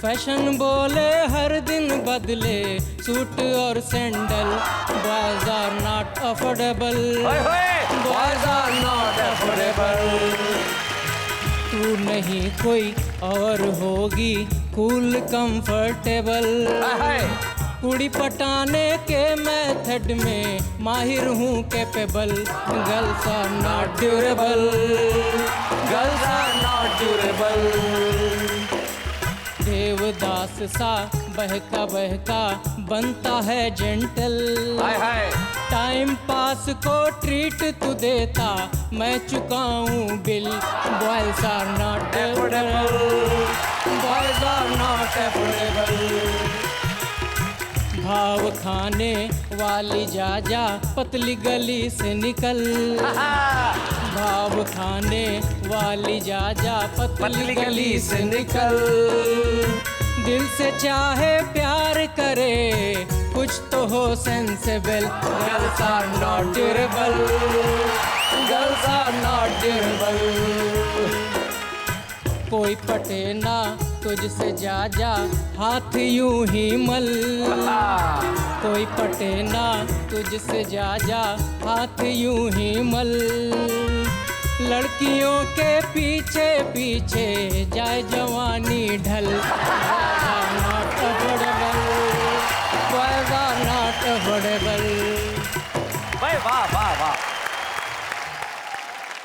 फैशन बोले हर दिन बदले सूट और sandal. Boys are not affordable. Boys are not affordable. तू नहीं कोई और होगी कूल कंफर्टेबल, कुड़ी पटाने के मेथड में माहिर हूँ capable. Girls are not durable, girls are not durable. Devdas सा बहका बहका बनता है जेंटल, टाइम पास को ट्रीट तू देता, मैं चुकाऊं bill. Boys are not affordable, boys are not affordable. भाव खाने वाली जा जा पतली गली से निकल, भाव खाने वाली जा जा पतली गली से निकल। दिल से चाहे प्यार करे कुछ तो हो sensible. Girls are not durable, girls are not durable. कोई पटे ना तुझसे जा जा हाथ यूं ही मल, कोई पटे ना तुझसे जा जा हाथ यूं ही मल। लड़कियों के पीछे पीछे जाए जवानी ढल। Not affordable, boys are not affordable. वाह वाह वाह।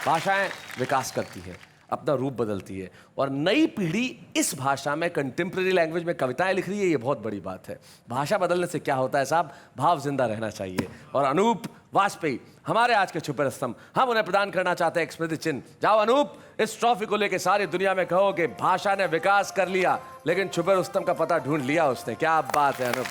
भाषाएं विकास करती है, अपना रूप बदलती है, और नई पीढ़ी इस भाषा में कंटेम्प्रेरी लैंग्वेज में कविताएं लिख रही है। ये बहुत बड़ी बात है। भाषा बदलने से क्या होता है साहब? भाव जिंदा रहना चाहिए। और अनूप वाजपेयी हमारे आज के छुपे रस्तम, हम उन्हें प्रदान करना चाहते हैं एक स्मृति चिन्ह। जाओ अनूप, इस ट्रॉफी को लेकर सारी दुनिया में कहो कि भाषा ने विकास कर लिया, लेकिन छुपे रुस्तम का पता ढूंढ लिया उसने। क्या बात है अनूप।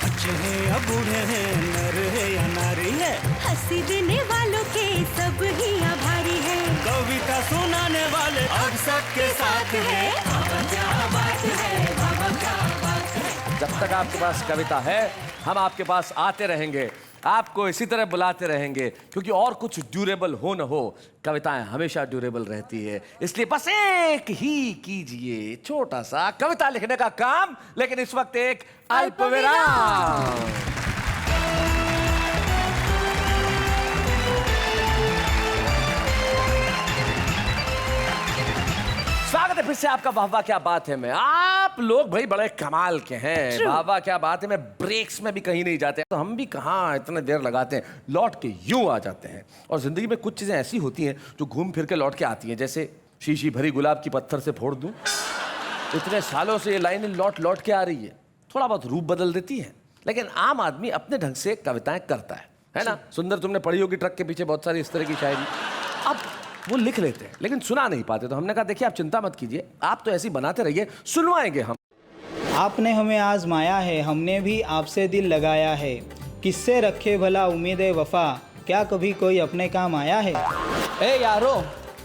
बच्चे हैं या बूढ़े हैं, नर है या नारी है, हंसी देने वालों के सब ही आभारी है। कविता सुनाने वाले अब सबके साथ है। बाबा क्या बात है, बाबा क्या बात है। जब तक आपके पास कविता है हम आपके पास आते रहेंगे, आपको इसी तरह बुलाते रहेंगे, क्योंकि और कुछ ड्यूरेबल हो न हो, कविताएं हमेशा ड्यूरेबल रहती है। इसलिए बस एक ही कीजिए छोटा सा कविता लिखने का काम, लेकिन इस वक्त एक अल्पविराम। स्वागत है फिर से आपका। वाह वाह क्या बात है। मैं आप लोग भाई बड़े कमाल के हैं। वाह वाह क्या बात है। मैं ब्रेक्स में भी कहीं नहीं जाते, तो हम भी कहाँ इतने देर लगाते हैं, लौट के यूं आ जाते हैं। और जिंदगी में कुछ चीजें ऐसी होती हैं जो घूम फिर के लौट के आती हैं, जैसे शीशी भरी गुलाब की पत्थर से फोड़ दूं। इतने सालों से ये लाइनें लौट लौट के आ रही है, थोड़ा बहुत रूप बदल देती है, लेकिन आम आदमी अपने ढंग से कविताएं करता है ना। सुंदर तुमने पढ़ी होगी ट्रक के पीछे बहुत सारी इस तरह की शायरी। अब वो लिख लेते हैं लेकिन सुना नहीं पाते, तो हमने कहा देखिए आप चिंता मत कीजिए, आप तो ऐसी बनाते रहिए, सुनवाएंगे हम। आपने हमें आजमाया है, हमने भी आपसे दिल लगाया है, किससे रखे भला उम्मीद वफा, क्या कभी कोई अपने काम आया है। ए यारो,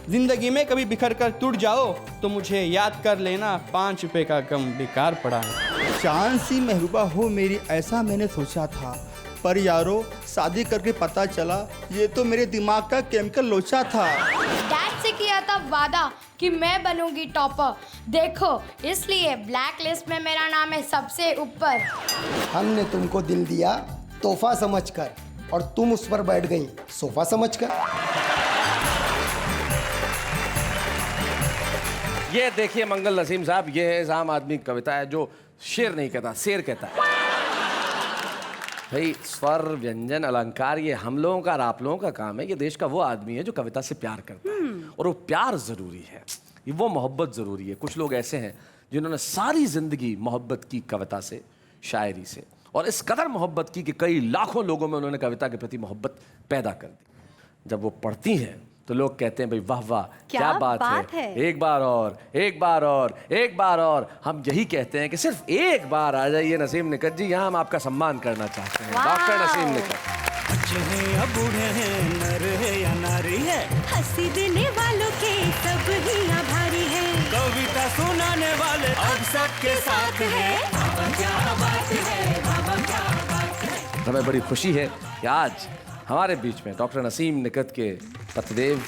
जिंदगी में कभी बिखर कर टूट जाओ तो मुझे याद कर लेना, 5 रुपए का गम बेकार पड़ा है। चांद सी महबूबा हो मेरी, ऐसा मैंने सोचा था, पर यारो शादी करके पता चला ये तो मेरे दिमाग का केमिकल लोचा था। डैड से किया था वादा कि मैं बनूंगी टॉपर, देखो इसलिए ब्लैक लिस्ट में मेरा नाम है सबसे ऊपर। हमने तुमको दिल दिया तोहफा समझकर, और तुम उस पर बैठ गई सोफा समझकर। ये देखिए मंगल नसीम साहब, ये है आम आदमी की कविता है जो शेर नहीं कहता, शेर कहता है। भाई स्वर व्यंजन अलंकार ये हम लोगों का और आप लोगों का काम है। ये देश का वो आदमी है जो कविता से प्यार करता है, और वो प्यार जरूरी है, वो मोहब्बत जरूरी है। कुछ लोग ऐसे हैं जिन्होंने सारी जिंदगी मोहब्बत की कविता से, शायरी से, और इस कदर मोहब्बत की कि कई लाखों लोगों में उन्होंने कविता के प्रति मोहब्बत पैदा कर दी। जब वो पढ़ती हैं तो लोग कहते हैं भाई वाह वाह क्या बात है, एक बार और, एक बार और, एक बार और। हम यही कहते हैं कि सिर्फ एक बार आ जाइए नसीम निकट जी, यहाँ हम आपका सम्मान करना चाहते हैं। डॉक्टर नसीम निकट। बच्चे हैं या बूढ़े हैं, नर है या नारी है, हंसी देने वालों के सब ही आभारी है। कविता सुनाने वाले अब सबके साथ है। बाबा क्या बात है, बाबा क्या बात है। हमें बड़ी खुशी है कि आज हमारे बीच में डॉक्टर नसीम निकट के पतिदेव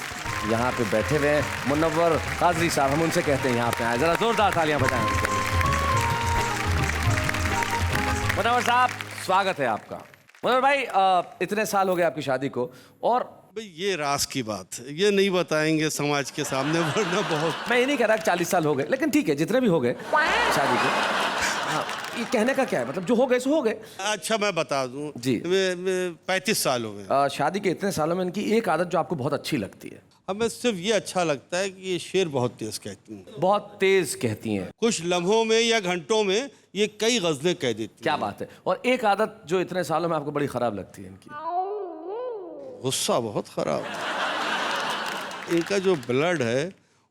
यहाँ पे बैठे हुए हैं, मुनव्वर काजरी साहब, हम उनसे कहते हैं यहाँ पे आए, जरा जोरदार तालियां बजाएं उनके लिए। मुनव्वर साहब स्वागत है आपका। मुनव्वर भाई, इतने साल हो गए आपकी शादी को, और भाई ये राज की बात है, ये नहीं बताएंगे समाज के सामने, वरना बहुत। मैं ये नहीं कह रहा कि 40 साल हो गए, लेकिन ठीक है जितने भी हो गए शादी के। हाँ, ये कहने का क्या है, मतलब जो हो गए सो हो गए। अच्छा मैं बता दूं जी, 35 साल हो गए शादी के इतने सालों में इनकी एक आदत जो आपको बहुत अच्छी लगती है। हमें सिर्फ ये अच्छा लगता है कि ये शेर बहुत तेज कहती हैं। बहुत तेज कहती हैं। कुछ लम्हों में या घंटों में ये कई गजलें कह देती। क्या बात है। और एक आदत जो इतने सालों में आपको बड़ी खराब लगती है इनकी। गुस्सा बहुत खराब। इनका जो ब्लड है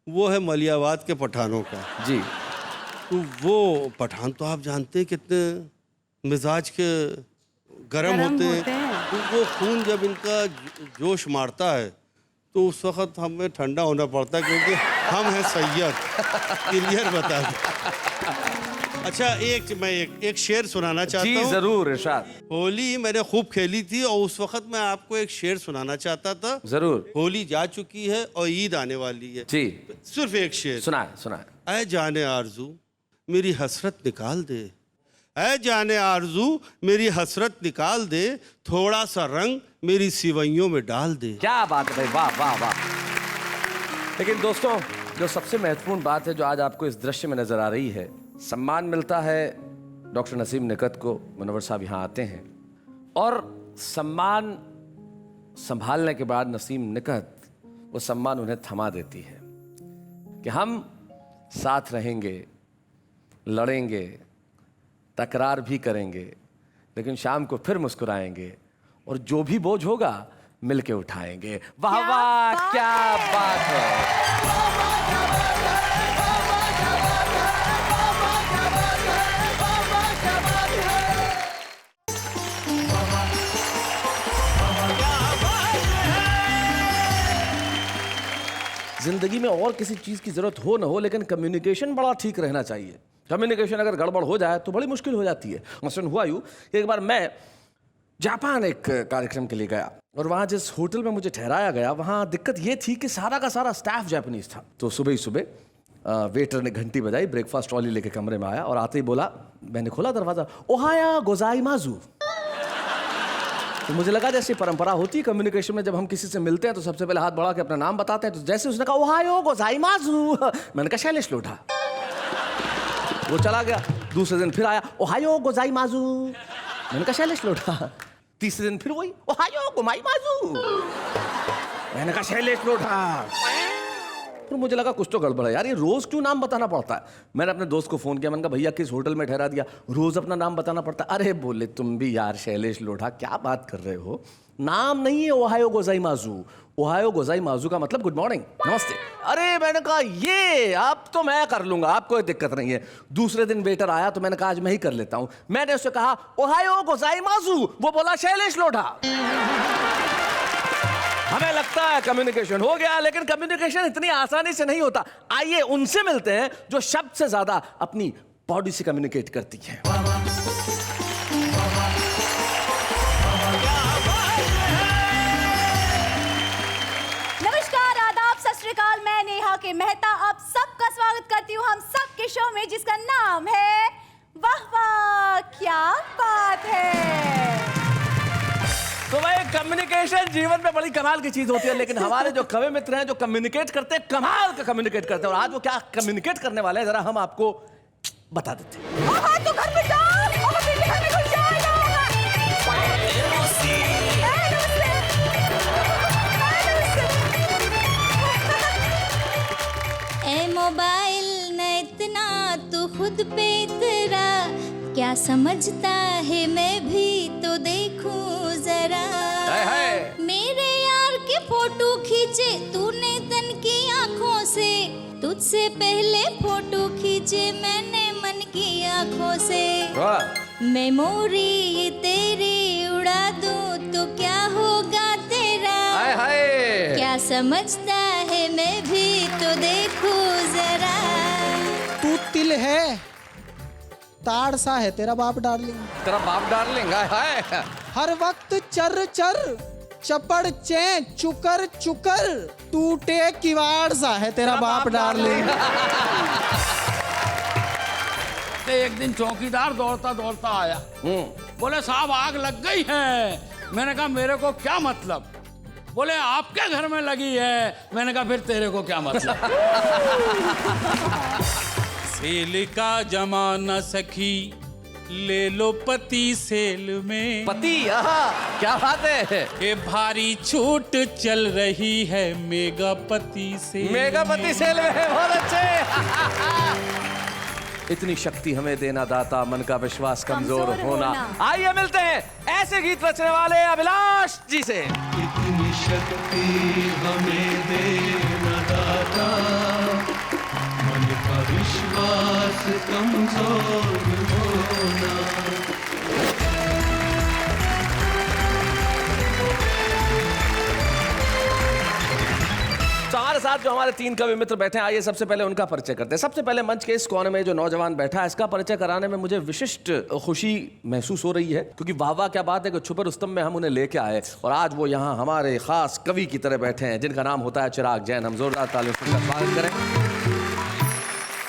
वो है मलियाबाद के पठानों का। जी। तो वो पठान तो आप जानते हैं कितने मिजाज के गरम होते हैं। तो वो खून जब इनका जोश मारता है तो उस वक्त हमें ठंडा होना पड़ता है, क्योंकि हम हैं सैयद। क्लियर बता दें। अच्छा मैं एक शेर सुनाना चाहता हूँ। जी जरूर इरशाद। होली मैंने खूब खेली थी और उस वक्त मैं आपको एक शेर सुनाना चाहता था। जरूर। होली जा चुकी है और ईद आने वाली है। जी। सिर्फ एक शेर सुनाए। ऐ जाने आरजू मेरी हसरत निकाल दे, ऐ जाने आरजू मेरी हसरत निकाल दे, थोड़ा सा रंग मेरी सिवैयों में डाल दे। क्या बात है भाई, वाह वाह वाह। लेकिन दोस्तों जो सबसे महत्वपूर्ण बात है जो आज आपको इस दृश्य में नजर आ रही है, सम्मान मिलता है डॉक्टर नसीम निकत को। मुनव्वर साहब यहाँ आते हैं और सम्मान संभालने के बाद नसीम निकत वो सम्मान उन्हें थमा देती है कि हम साथ रहेंगे, लड़ेंगे, तकरार भी करेंगे, लेकिन शाम को फिर मुस्कुराएंगे और जो भी बोझ होगा मिलके उठाएंगे। वाह वाह, क्या बात है। जिंदगी में और किसी चीज की जरूरत हो ना हो, लेकिन कम्युनिकेशन बड़ा ठीक रहना चाहिए। कम्युनिकेशन अगर गड़बड़ हो जाए तो बड़ी मुश्किल हो जाती है। मसलन हुआ यूं, एक बार मैं जापान एक कार्यक्रम के लिए गया और वहाँ जिस होटल में मुझे ठहराया गया वहाँ दिक्कत ये थी कि सारा का सारा स्टाफ जापानीज था। तो सुबह ही सुबह वेटर ने घंटी बजाई, ब्रेकफास्ट ट्रॉली लेके कमरे में आया और आते ही बोला, मैंने खोला दरवाजा, ओहाया गोजाइमाजू। तो मुझे लगा जैसे परंपरा होती है कम्युनिकेशन में, जब हम किसी से मिलते हैं तो सबसे पहले हाथ बढ़ा के अपना नाम बताते हैं। तो जैसे उसने कहा ओहायो गोजाइमाजू, मैंने कहा शैलेश लोढ़ा। वो चला गया। दूसरे दिन फिर आया, ओहायो गोजाइमाजू, मैंने कहा शैलेश लोढ़ा। तीसरे दिन फिर वही, ओहायो गोमाइमाजू, मैंने कहा शैलेश लोढ़ा। फिर मुझे लगा कुछ तो गड़बड़ है यार, ये रोज क्यों नाम बताना पड़ता है। मैंने अपने दोस्त को फोन किया, मैंने कहा भैया किस होटल में ठहरा दिया, रोज अपना नाम बताना पड़ता है। अरे बोले तुम भी यार शैलेश लोढ़ा क्या बात कर रहे हो, नाम नहीं है ओहायो गोजाइमाजू। ओहायो गोजाइमाजू का मतलब गुड मॉर्निंग, नमस्ते। अरे मैंने कहा ये अब तो मैं कर लूंगा, आप कोई दिक्कत नहीं है। दूसरे दिन वेटर आया तो मैंने कहा आज मैं ही कर लेता हूं। मैंने उससे कहा ओहायो गोजाइमाजू, वो बोला शैलेश लोढ़ा। हमें लगता है कम्युनिकेशन हो गया, लेकिन कम्युनिकेशन इतनी आसानी से नहीं होता। आइए उनसे मिलते हैं जो शब्द से ज्यादा अपनी बॉडी से कम्युनिकेट करती है। नमस्कार, आदाब, सत श्री अकाल। मैं नेहा के मेहता आप सबका स्वागत करती हूँ हम सबके शो में जिसका नाम है वाह वाह क्या बात है। तो भाई कम्युनिकेशन जीवन में बड़ी कमाल की चीज होती है, लेकिन हमारे जो कवि मित्र हैं जो कम्युनिकेट करते हैं, कमाल का कम्युनिकेट करते हैं। और आज वो क्या कम्युनिकेट करने वाले हैं जरा हम आपको बता देते हैं। तो घर में जाओ, घर में घुस जाएगा। ए मोबाइल न इतना तू खुद पे इतरा, क्या समझता है मैं भी तो देखूं जरा। मेरे यार के फोटो खींचे तूने तन की आंखों से, तुझसे पहले फोटो खींचे मैंने मन की आंखों से। मेमोरी तेरी उड़ा दूं तो क्या होगा तेरा, क्या समझता है मैं भी तो देखूं जरा। तू तिल है ताड़ सा है तेरा बाप डार्लिंग, तेरा बाप डार्लिंग है। हर वक्त चर चर चपड़ चे चुकर चुकर, टूटे किवाड़ सा है तेरा बाप डार्लिंग। एक दिन चौकीदार दौड़ता दौड़ता आया, बोले साहब आग लग गई है। मैंने कहा मेरे को क्या मतलब। बोले आपके घर में लगी है। मैंने कहा फिर तेरे को क्या मतलब। सेल का जमाना सखी, ले लो पति सेल में। पति, क्या बात है। ये भारी छूट चल रही है मेगा पति सेल। मेगा पति सेल में है, बहुत अच्छे। इतनी शक्ति हमें देना दाता, मन का विश्वास कमजोर होना। आइए मिलते हैं ऐसे गीत रचने वाले अभिलाष जी से। इतनी शक्ति हमें देना दाता, मन का विश्वास कमजोर होना। तो हमारे साथ जो हमारे 3 कवि मित्र बैठे हैं, आइए सबसे पहले उनका परिचय करते हैं। सबसे पहले मंच के इस कोने में जो नौजवान बैठा है, इसका परिचय कराने में मुझे विशिष्ट खुशी महसूस हो रही है, क्योंकि वाह वाह क्या बात है कि छुपे रुस्तम में हम उन्हें लेके आए और आज वो यहाँ हमारे खास कवि की तरह बैठे हैं, जिनका नाम होता है चिराग जैन। हम जोरदार तालियों से उनका स्वागत करें।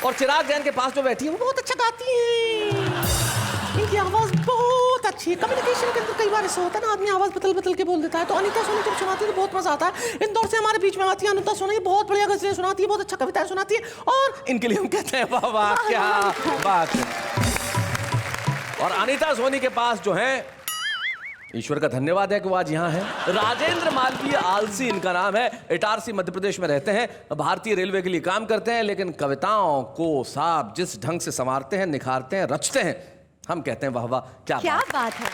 और चिराग जैन के पास जो बैठी है वो बहुत अच्छा गाती है, इनकी आवाज बहुत अच्छी है। कम्युनिकेशन के अंदर कई बार ऐसा होता है ना, आदमी आवाज बदल बदल के बोल देता है। तो अनीता सोनी जब सुनाती है तो बहुत मजा आता है। इंदौर से हमारे बीच में आती है अनीता सोनी, बहुत बढ़िया गजलें सुनाती है, बहुत अच्छा कविताएं सुनाती है, और इनके लिए हम कहते हैं वाह वाह क्या बात है। और अनीता सोनी के पास जो है, ईश्वर का धन्यवाद है कि वो आज यहाँ है, राजेंद्र मालवीय आलसी इनका नाम है। इटारसी मध्य प्रदेश में रहते हैं, भारतीय रेलवे के लिए काम करते हैं, लेकिन कविताओं को साहब जिस ढंग से संवारते हैं, निखारते हैं, रचते हैं, हम कहते हैं वाह वाह क्या बात है।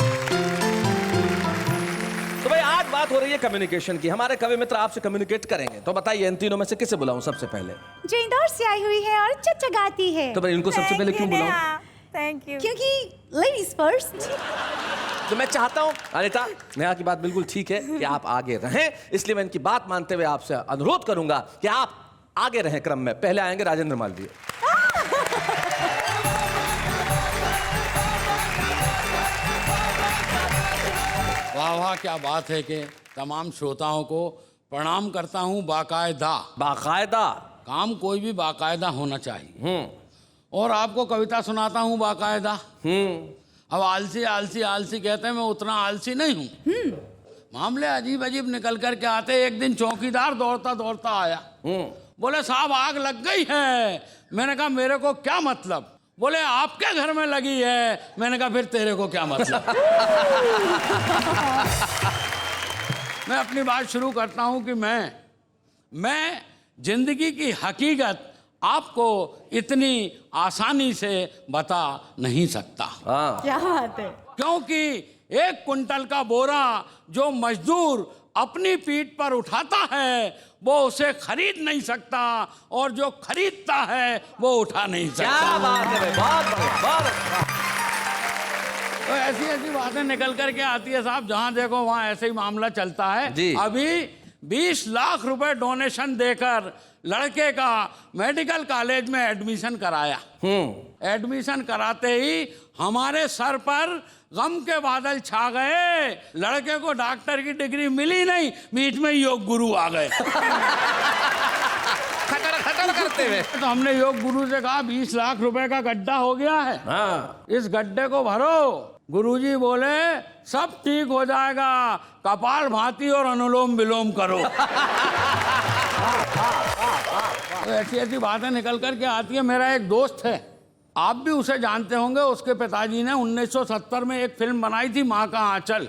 तो भाई आज बात हो रही है कम्युनिकेशन की। हमारे कवि मित्र आपसे कम्युनिकेट करेंगे, तो बताइए इन तीनों में से किसे बुलाऊं सबसे पहले? जो इंदौर से आई हुई है और अच्छा गाती है। तो भाई इनको सबसे पहले क्यों बुलाऊं? Thank you. क्योंकि लेडीज फर्स्ट। तो मैं चाहता हूं अनीता, नेहा की बात बिल्कुल ठीक है कि आप आगे रहें, इसलिए मैं इनकी बात मानते हुए आपसे अनुरोध करूंगा कि आप आगे रहें क्रम में। पहले आएंगे राजेंद्र मालवीय। वाह वाह क्या बात है कि तमाम श्रोताओं को प्रणाम करता हूँ बाकायदा। बाकायदा काम कोई भी बाकायदा होना चाहिए। और आपको कविता सुनाता हूँ बाकायदा। अब आलसी आलसी आलसी कहते हैं, मैं उतना आलसी नहीं हूँ। मामले अजीब अजीब निकल कर के आते। एक दिन चौकीदार दौड़ता दौड़ता आया, बोले साहब आग लग गई है। मैंने कहा मेरे को क्या मतलब? बोले आपके घर में लगी है। मैंने कहा फिर तेरे को क्या मतलब? मैं अपनी बात शुरू करता हूं कि मैं जिंदगी की हकीकत आपको इतनी आसानी से बता नहीं सकता। क्या बात है। क्योंकि 1 कुंटल का बोरा जो मजदूर अपनी पीठ पर उठाता है वो उसे खरीद नहीं सकता, और जो खरीदता है वो उठा नहीं सकता। क्या बात है भाई, बहुत तो ऐसी ऐसी बातें निकल करके आती है साहब, जहां देखो वहां ऐसे ही मामला चलता है जी। अभी 20 लाख रुपए डोनेशन देकर लड़के का मेडिकल कॉलेज में एडमिशन कराया। एडमिशन कराते ही हमारे सर पर गम के बादल छा गए। लड़के को डॉक्टर की डिग्री मिली नहीं, बीच में योग गुरु आ गए। खटर करते हुए तो हमने योग गुरु से कहा 20 लाख रुपए का गड्ढा हो गया है, इस गड्ढे को भरो। गुरुजी बोले सब ठीक हो जाएगा, कपाल भाती और अनुलोम विलोम करो। तो ऐसी ऐसी बातें निकल कर के आती है। मेरा एक दोस्त है, आप भी उसे जानते होंगे, उसके पिताजी ने 1970 में एक फिल्म बनाई थी माँ का आंचल।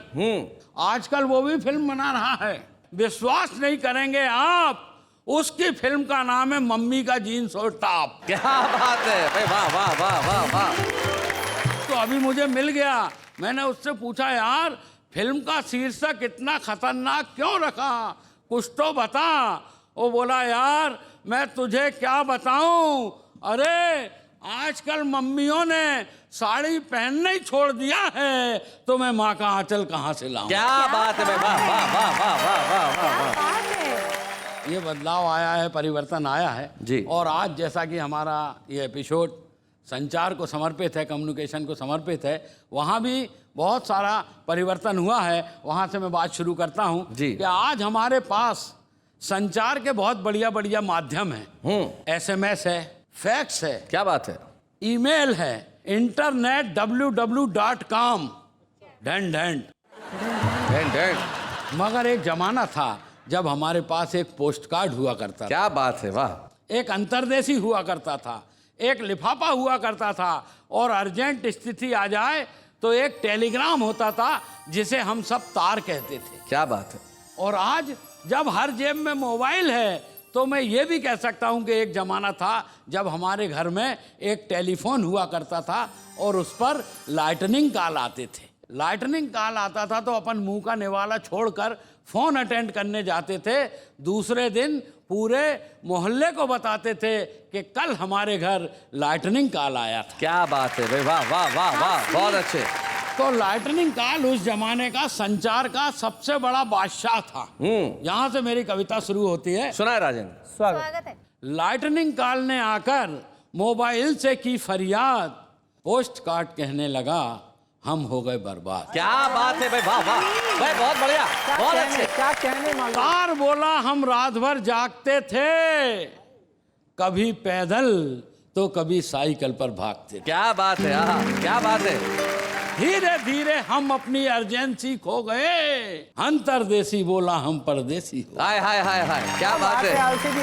आजकल वो भी फिल्म बना रहा है। विश्वास नहीं करेंगे आप, उसकी फिल्म का नाम है मम्मी का जीन्स और टॉप। क्या बात है भाई, वाह वाह वाह वाह वाह। तो अभी मुझे मिल गया, मैंने उससे पूछा यार फिल्म का शीर्षक इतना खतरनाक क्यों रखा, कुछ तो बता। वो बोला यार मैं तुझे क्या बताऊं, अरे आजकल मम्मियों ने साड़ी पहनना ही छोड़ दिया है, तो मैं माँ का आंचल कहाँ से लाऊं। क्या बात है भाई, वाह वाह वाह वाह वाह वाह वाह। ये बदलाव आया है, परिवर्तन आया है जी। और आज जैसा कि हमारा ये एपिसोड संचार को समर्पित है, कम्युनिकेशन को समर्पित है, वहाँ भी बहुत सारा परिवर्तन हुआ है। वहाँ से मैं बात शुरू करता हूँ कि आज हमारे पास संचार के बहुत बढ़िया बढ़िया माध्यम हैं। SMS है, फैक्स है, क्या बात है, ईमेल है, इंटरनेट www.com। मगर एक जमाना था जब हमारे पास एक पोस्ट कार्ड हुआ करता था। क्या बात है, वाह। एक अंतर्देशी हुआ करता था, एक लिफाफा हुआ करता था, और अर्जेंट स्थिति आ जाए तो एक टेलीग्राम होता था जिसे हम सब तार कहते थे। क्या बात है। और आज जब हर जेब में मोबाइल है तो मैं ये भी कह सकता हूँ कि एक ज़माना था जब हमारे घर में एक टेलीफोन हुआ करता था और उस पर लाइटनिंग कॉल आते थे। लाइटनिंग कॉल आता था तो अपन मुंह का निवाला छोड़कर फ़ोन अटेंड करने जाते थे। दूसरे दिन पूरे मोहल्ले को बताते थे कि कल हमारे घर लाइटनिंग कॉल आया था। क्या बात है भाई, वाह वाह वाह वाह, बहुत अच्छे। तो लाइटनिंग कॉल उस जमाने का संचार का सबसे बड़ा बादशाह था। यहाँ से मेरी कविता शुरू होती है। सुना है राजेंद्र। स्वागत है। लाइटनिंग कॉल ने आकर मोबाइल से की फरियाद, पोस्ट कार्ड कहने लगा हम हो गए बर्बाद। क्या बात है भाई, वाह वाह भाई, बहुत बढ़िया, बहुत अच्छे। क्या कहने मालूम। तार बोला हम रात भर जागते थे, कभी पैदल तो कभी साइकिल पर भागते। क्या बात है, क्या बात है। धीरे धीरे हम अपनी अर्जेंसी खो गए, अंतरदेशी बोला हम परदेसी। हाय हाय हाय हाय, क्या बात है।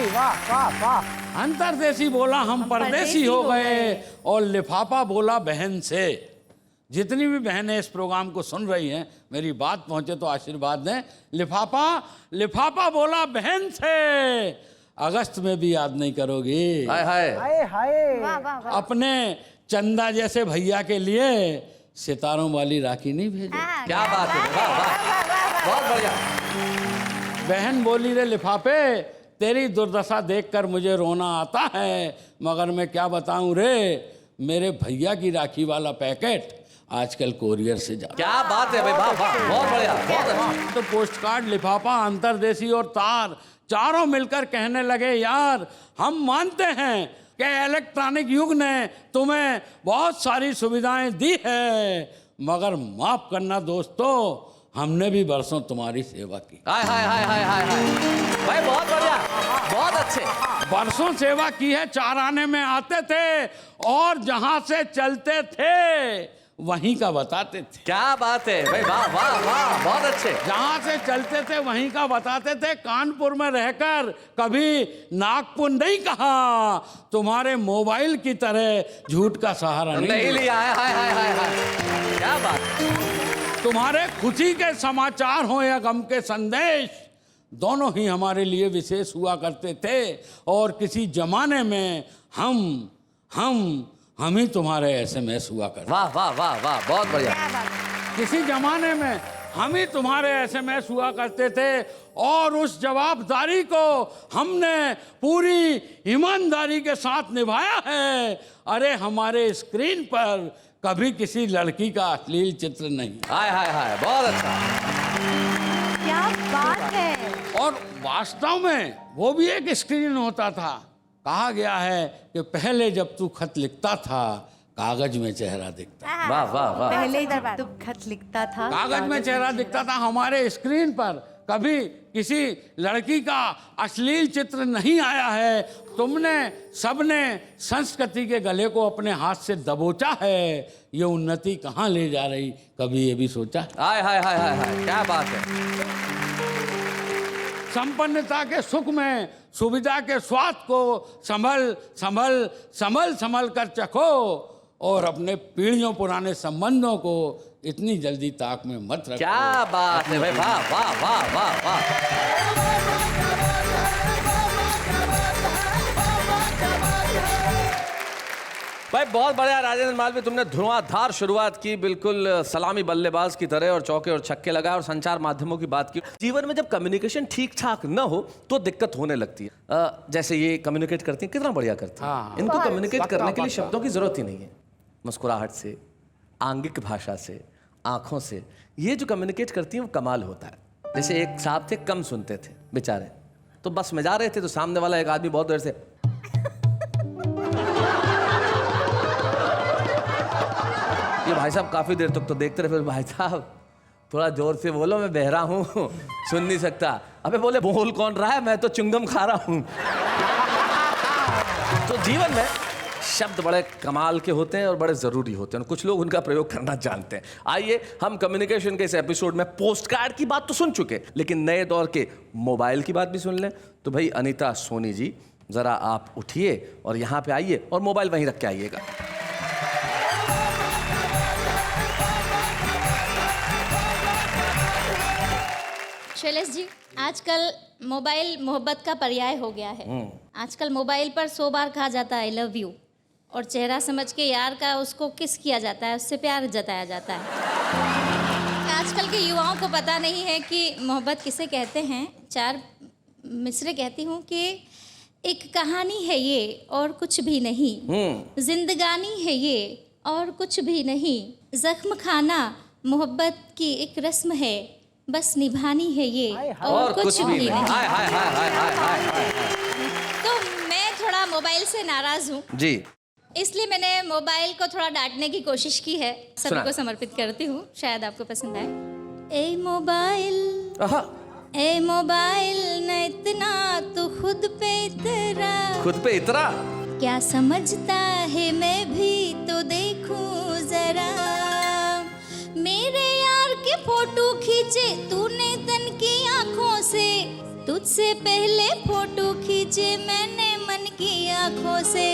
वाह वाह वाह। अंतरदेशी बोला हम परदेसी हो गए, और लिफाफा बोला बहन से। जितनी भी बहनें इस प्रोग्राम को सुन रही हैं, मेरी बात पहुंचे तो आशीर्वाद दें। लिफाफा बोला बहन से, अगस्त में भी याद नहीं करोगी। हाय हाय हाय हाय। अपने चंदा जैसे भैया के लिए सितारों वाली राखी नहीं भेजे। क्या बात है, वाह वाह, बहुत बढ़िया। बहन बोली रे लिफाफे, तेरी दुर्दशा देखकर मुझे रोना आता है, मगर मैं क्या बताऊं रे, मेरे भैया की राखी वाला पैकेट आजकल कोरियर से जा। क्या बात है भाई, वाह वाह, बहुत बढ़िया, बहुत अच्छा। तो पोस्ट कार्ड, लिफाफा, अंतरदेशी और तार चारों मिलकर कहने लगे यार हम मानते हैं कि इलेक्ट्रॉनिक युग ने तुम्हें बहुत सारी सुविधाएं दी है, मगर माफ करना दोस्तों, हमने भी बरसों तुम्हारी सेवा की। हाय हाय हाय हाय हाय हाय भाई, बहुत बढ़िया, बहुत अच्छे। बरसों सेवा की है, चार आने में आते थे और जहां से चलते थे वहीं का बताते थे। क्या बात है भाई, वाह वाह वाह, बहुत अच्छे। जहां से चलते थे वहीं का बताते थे। कानपुर में रहकर कभी नागपुर नहीं कहा, तुम्हारे मोबाइल की तरह झूठ का सहारा नहीं लिया है। हाय हाय हाय हाय, क्या बात। तुम्हारे खुशी के समाचार हो या गम के संदेश, दोनों ही हमारे लिए विशेष हुआ करते थे। और किसी जमाने में हम ही तुम्हारे SMS हुआ करते। वाह वाह वाह वाह, बहुत बढ़िया। किसी जमाने में हम ही तुम्हारे SMS हुआ करते थे, और उस जवाबदारी को हमने पूरी ईमानदारी के साथ निभाया है। अरे हमारे स्क्रीन पर कभी किसी लड़की का अश्लील चित्र नहीं। हाय हाय हाय, बहुत अच्छा। क्या बात है। और वास्तव में वो भी एक स्क्रीन होता था। कहा गया है कि पहले जब तू खत लिखता था कागज में चेहरा दिखता। वाह वाह वाह। पहले जब तुम खत लिखता था कागज में चेहरा दिखता था, हमारे स्क्रीन पर कभी किसी लड़की का अश्लील चित्र नहीं आया है। तुमने सबने संस्कृति के गले को अपने हाथ से दबोचा है। ये उन्नति कहाँ ले जा रही, कभी ये भी सोचा? हाय हाय हाय हाय हाय, क्या बात है। संपन्नता के सुख में, सुविधा के स्वाद को संभल कर चखो, और अपने पीढ़ियों पुराने संबंधों को इतनी जल्दी ताक में मत रखो। क्या बात है भाई, वाह वाह वाह वाह वाह। भाई बहुत बढ़िया राजेंद्र मालवीय, तुमने धुआंधार शुरुआत की, बिल्कुल सलामी बल्लेबाज की तरह, और चौके और छक्के लगाए, और संचार माध्यमों की बात की। जीवन में जब कम्युनिकेशन ठीक ठाक न हो तो दिक्कत होने लगती है। जैसे ये कम्युनिकेट करती हैं, कितना बढ़िया करती हैं। इनको कम्युनिकेट करने के लिए शब्दों की जरूरत ही नहीं है। मुस्कुराहट से, आंगिक भाषा से, आंखों से, ये जो कम्युनिकेट करती हैं वो कमाल होता है। जैसे एक साहब थे, कम सुनते थे बेचारे, तो बस में जा रहे थे तो सामने वाला एक आदमी बहुत देर से ये भाई साहब काफी देर तक तो देखते रहे। फिर भाई साहब थोड़ा जोर से बोलो, मैं बहरा हूँ, सुन नहीं सकता। अबे बोले बोल कौन रहा है, मैं तो चुंगम खा रहा हूँ। तो जीवन में शब्द बड़े कमाल के होते हैं और बड़े ज़रूरी होते हैं, कुछ लोग उनका प्रयोग करना जानते हैं। आइए हम कम्युनिकेशन के इस एपिसोड में पोस्ट कार्ड की बात तो सुन चुके, लेकिन नए दौर के मोबाइल की बात भी सुन लें। तो भाई अनीता सोनी जी, ज़रा आप उठिए और यहाँ पे आइए और मोबाइल वहीं रख के आइएगा। शैलेश जी, आजकल मोबाइल मोहब्बत का पर्याय हो गया है। आजकल मोबाइल पर 100 बार कहा जाता है आई लव यू, और चेहरा समझ के यार का उसको किस किया जाता है, उससे प्यार जताया जाता है। आजकल के युवाओं को पता नहीं है कि मोहब्बत किसे कहते हैं। 4 मिसरे कहती हूँ कि एक कहानी है ये और कुछ भी नहीं, जिंदगानी है ये और कुछ भी नहीं, जख्म खाना मोहब्बत की एक रस्म है, बस निभानी है ये और कुछ भी नहीं। तो मैं थोड़ा मोबाइल से नाराज हूँ जी, इसलिए मैंने मोबाइल को थोड़ा डांटने की कोशिश की है। सभी को समर्पित करती हूँ, शायद आपको पसंद आए। ए मोबाइल न इतना तो खुद पे इतरा, क्या समझता है मैं भी तो देखूं जरा, मेरे यार के फोटो खींचे तूने तन की आंखों से, तुझसे पहले फोटो खींचे मैंने मन की आंखों से,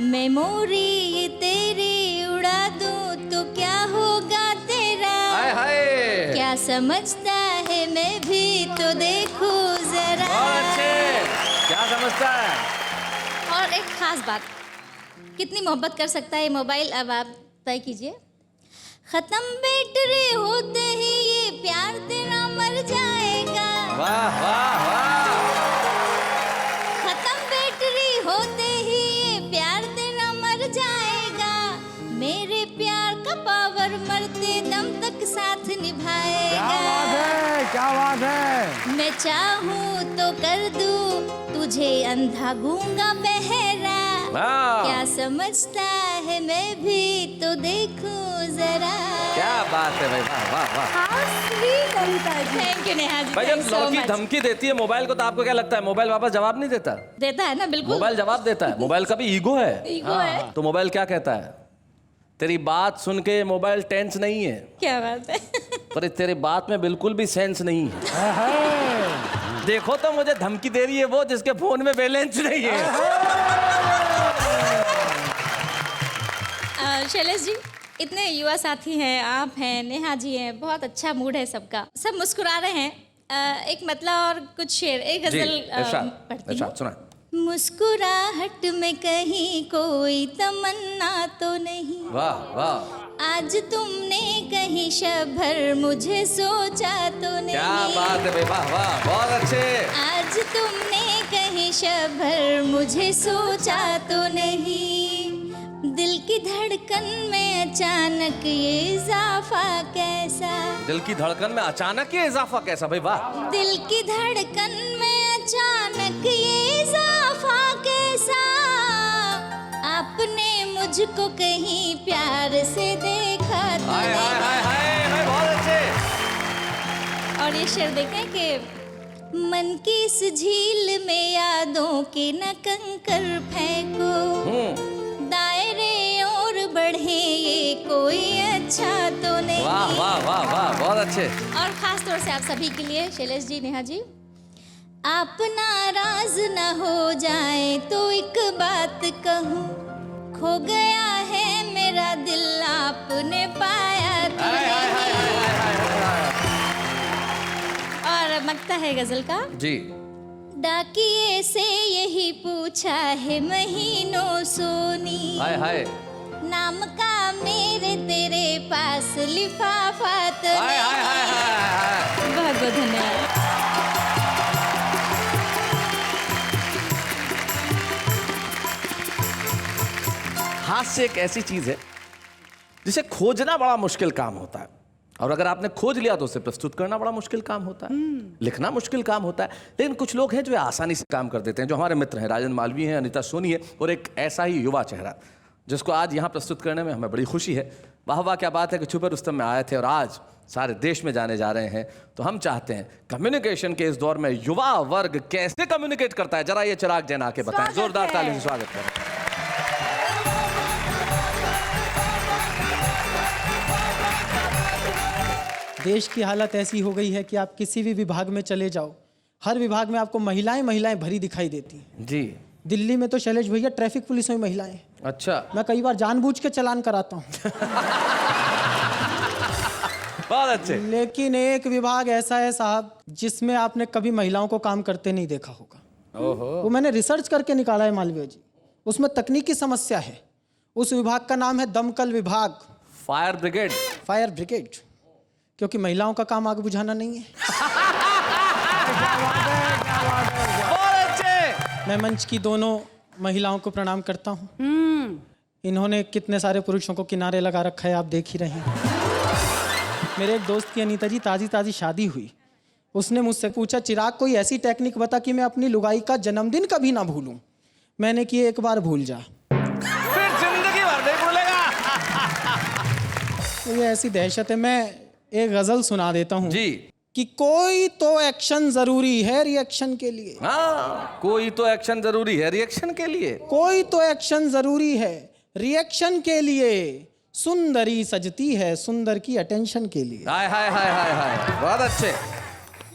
मेमोरी ये तेरी उड़ा दूं तो क्या होगा तेरा, क्या समझता है मैं भी तो देखूं जरा। क्या समझता है? और एक खास बात, कितनी मोहब्बत कर सकता है ये मोबाइल, अब आप तय कीजिए। खत्म बैटरी होते ही ये प्यार तेरा मर जाएगा, वाह वाह वाह। खत्म बैटरी होते ही ये प्यार तेरा मर जाएगा, मेरे प्यार का पावर मरते दम तक साथ निभाएगा। क्या बात है, क्या बात है। मैं चाहूँ तो कर दूँ तुझे अंधा गूंगा बहरा, क्या समझता है मैं भी तो देखूं जरा। क्या बात है भाई, वाह वाह वाह। Thank you Neha ji. भाई जब लड़की धमकी देती है मोबाइल को तो आपको क्या लगता है, मोबाइल वापस जवाब नहीं देता? देता है ना, बिल्कुल मोबाइल जवाब देता है। मोबाइल का भी ईगो है। ईगो है। तो मोबाइल क्या कहता है, तेरी बात सुन के मोबाइल टेंस नहीं है। क्या बात है। पर तेरी बात में बिल्कुल भी सेंस नहीं है। देखो तो मुझे धमकी दे रही है वो जिसके फोन में बैलेंस नहीं है। शैलेश जी, इतने युवा साथी हैं, आप हैं, नेहा जी हैं, बहुत अच्छा मूड है सबका, सब मुस्कुरा रहे हैं। एक मतलब और कुछ शेर, एक गजल पढ़ती हूँ। सुना। मुस्कुराहट में कहीं कोई तमन्ना तो नहीं, वाह वाह। आज तुमने कहीं शभर मुझे सोचा तो नहीं, क्या बात है, वाह वाह, बहुत अच्छे। आज तुमने कहीं शभर मुझे सोचा तो नहीं, दिल की धड़कन में अचानक ये इजाफा कैसा, दिल की धड़कन में अचानक ये इजाफा कैसा भाई, वाह। दिल की धड़कन में अचानक ये इजाफा कैसा, आपने मुझको कहीं प्यार से देखा तो हाय हाय हाय हाय, बहुत अच्छे। और ये शेर देखें कि मन की इस झील में यादों के न कंकर फेंको, दायरे और बढ़े ये कोई अच्छा तो नहीं। वाह वाह वाह वाह, बहुत अच्छे। और खास तौर से आप सभी के लिए शैलेश जी, नेहा जी, आप नाराज न हो जाए तो एक बात कहूँ, खो गया है मेरा दिल आपने पाया तो नहीं। और मकता है गजल का जी। डाकिए से यही पूछा है महीनों सोनी, हाय हाय, नाम का मेरे तेरे पास लिफाफा तो हाय हाय हाय हाय। बहुत बहुत धन्यवाद। हास्य एक ऐसी चीज है जिसे खोजना बड़ा मुश्किल काम होता है, और अगर आपने खोज लिया तो उसे प्रस्तुत करना बड़ा मुश्किल काम होता है, लिखना मुश्किल काम होता है। लेकिन कुछ लोग हैं जो आसानी से काम कर देते हैं, जो हमारे मित्र हैं, राजन मालवी हैं, अनीता सोनी है, और एक ऐसा ही युवा चेहरा जिसको आज यहाँ प्रस्तुत करने में हमें बड़ी खुशी है। वाह वाह, क्या बात है कि छुपे रुस्तम में आए थे और आज सारे देश में जाने जा रहे हैं। तो हम चाहते हैं कम्युनिकेशन के इस दौर में युवा वर्ग कैसे कम्युनिकेट करता है, जरा ये चिराग जैन आके बताएं। जोरदार ताली से स्वागत करें। देश की हालत ऐसी हो गई है कि आप किसी भी विभाग में चले जाओ, हर विभाग में आपको महिलाएं भरी दिखाई देती हैं। जी। दिल्ली में तो शैलेश भैया ट्रैफिक पुलिस में महिलाएं। अच्छा। मैं कई बार जानबूझ के चालान कराता हूँ। बहुत अच्छे। लेकिन एक विभाग ऐसा है साहब जिसमें आपने कभी महिलाओं को काम करते नहीं देखा होगा। ओहो। वो मैंने रिसर्च करके निकाला है मालवीय जी। उसमें तकनीकी समस्या है। उस विभाग का नाम है दमकल विभाग। Fire brigade. फायर ब्रिगेड, क्योंकि महिलाओं का काम आग बुझाना नहीं है। बहुत अच्छे। मैं मंच की दोनों महिलाओं को प्रणाम करता हूँ। इन्होंने कितने सारे पुरुषों को किनारे लगा रखा है, आप देख ही रहे हैं। मेरे एक दोस्त की अनीता जी ताज़ी शादी हुई। उसने मुझसे पूछा, चिराग कोई ऐसी टेक्निक बता कि मैं अपनी लुगाई का जन्मदिन कभी ना भूलूं। मैंने कि एक बार भूल जा, फिर जिंदगी भर नहीं भूलेगा। तो ये ऐसी दहशत है। मैं एक गजल सुना देता हूँ जी। कि कोई तो एक्शन जरूरी है रिएक्शन के लिए। हाँ, कोई तो एक्शन जरूरी है रिएक्शन के लिए। कोई तो एक्शन जरूरी है रिएक्शन के लिए। सुंदरी सजती है सुंदर की अटेंशन के लिए। हाय हाय हाय हाय हाय, बहुत अच्छे।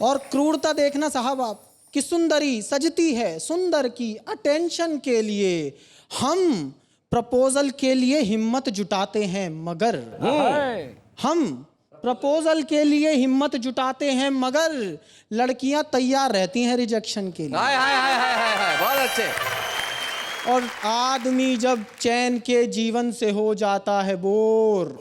और क्रूरता देखना साहब आप, कि सुंदरी सजती है सुंदर की अटेंशन के लिए। हम प्रपोजल के लिए हिम्मत जुटाते हैं मगर हम प्रपोजल के लिए हिम्मत जुटाते हैं मगर लड़कियां तैयार रहती हैं रिजेक्शन के लिए। हाय हाय हाय हाय हाय हाय, बहुत अच्छे। और आदमी जब चैन के जीवन से हो जाता है बोर,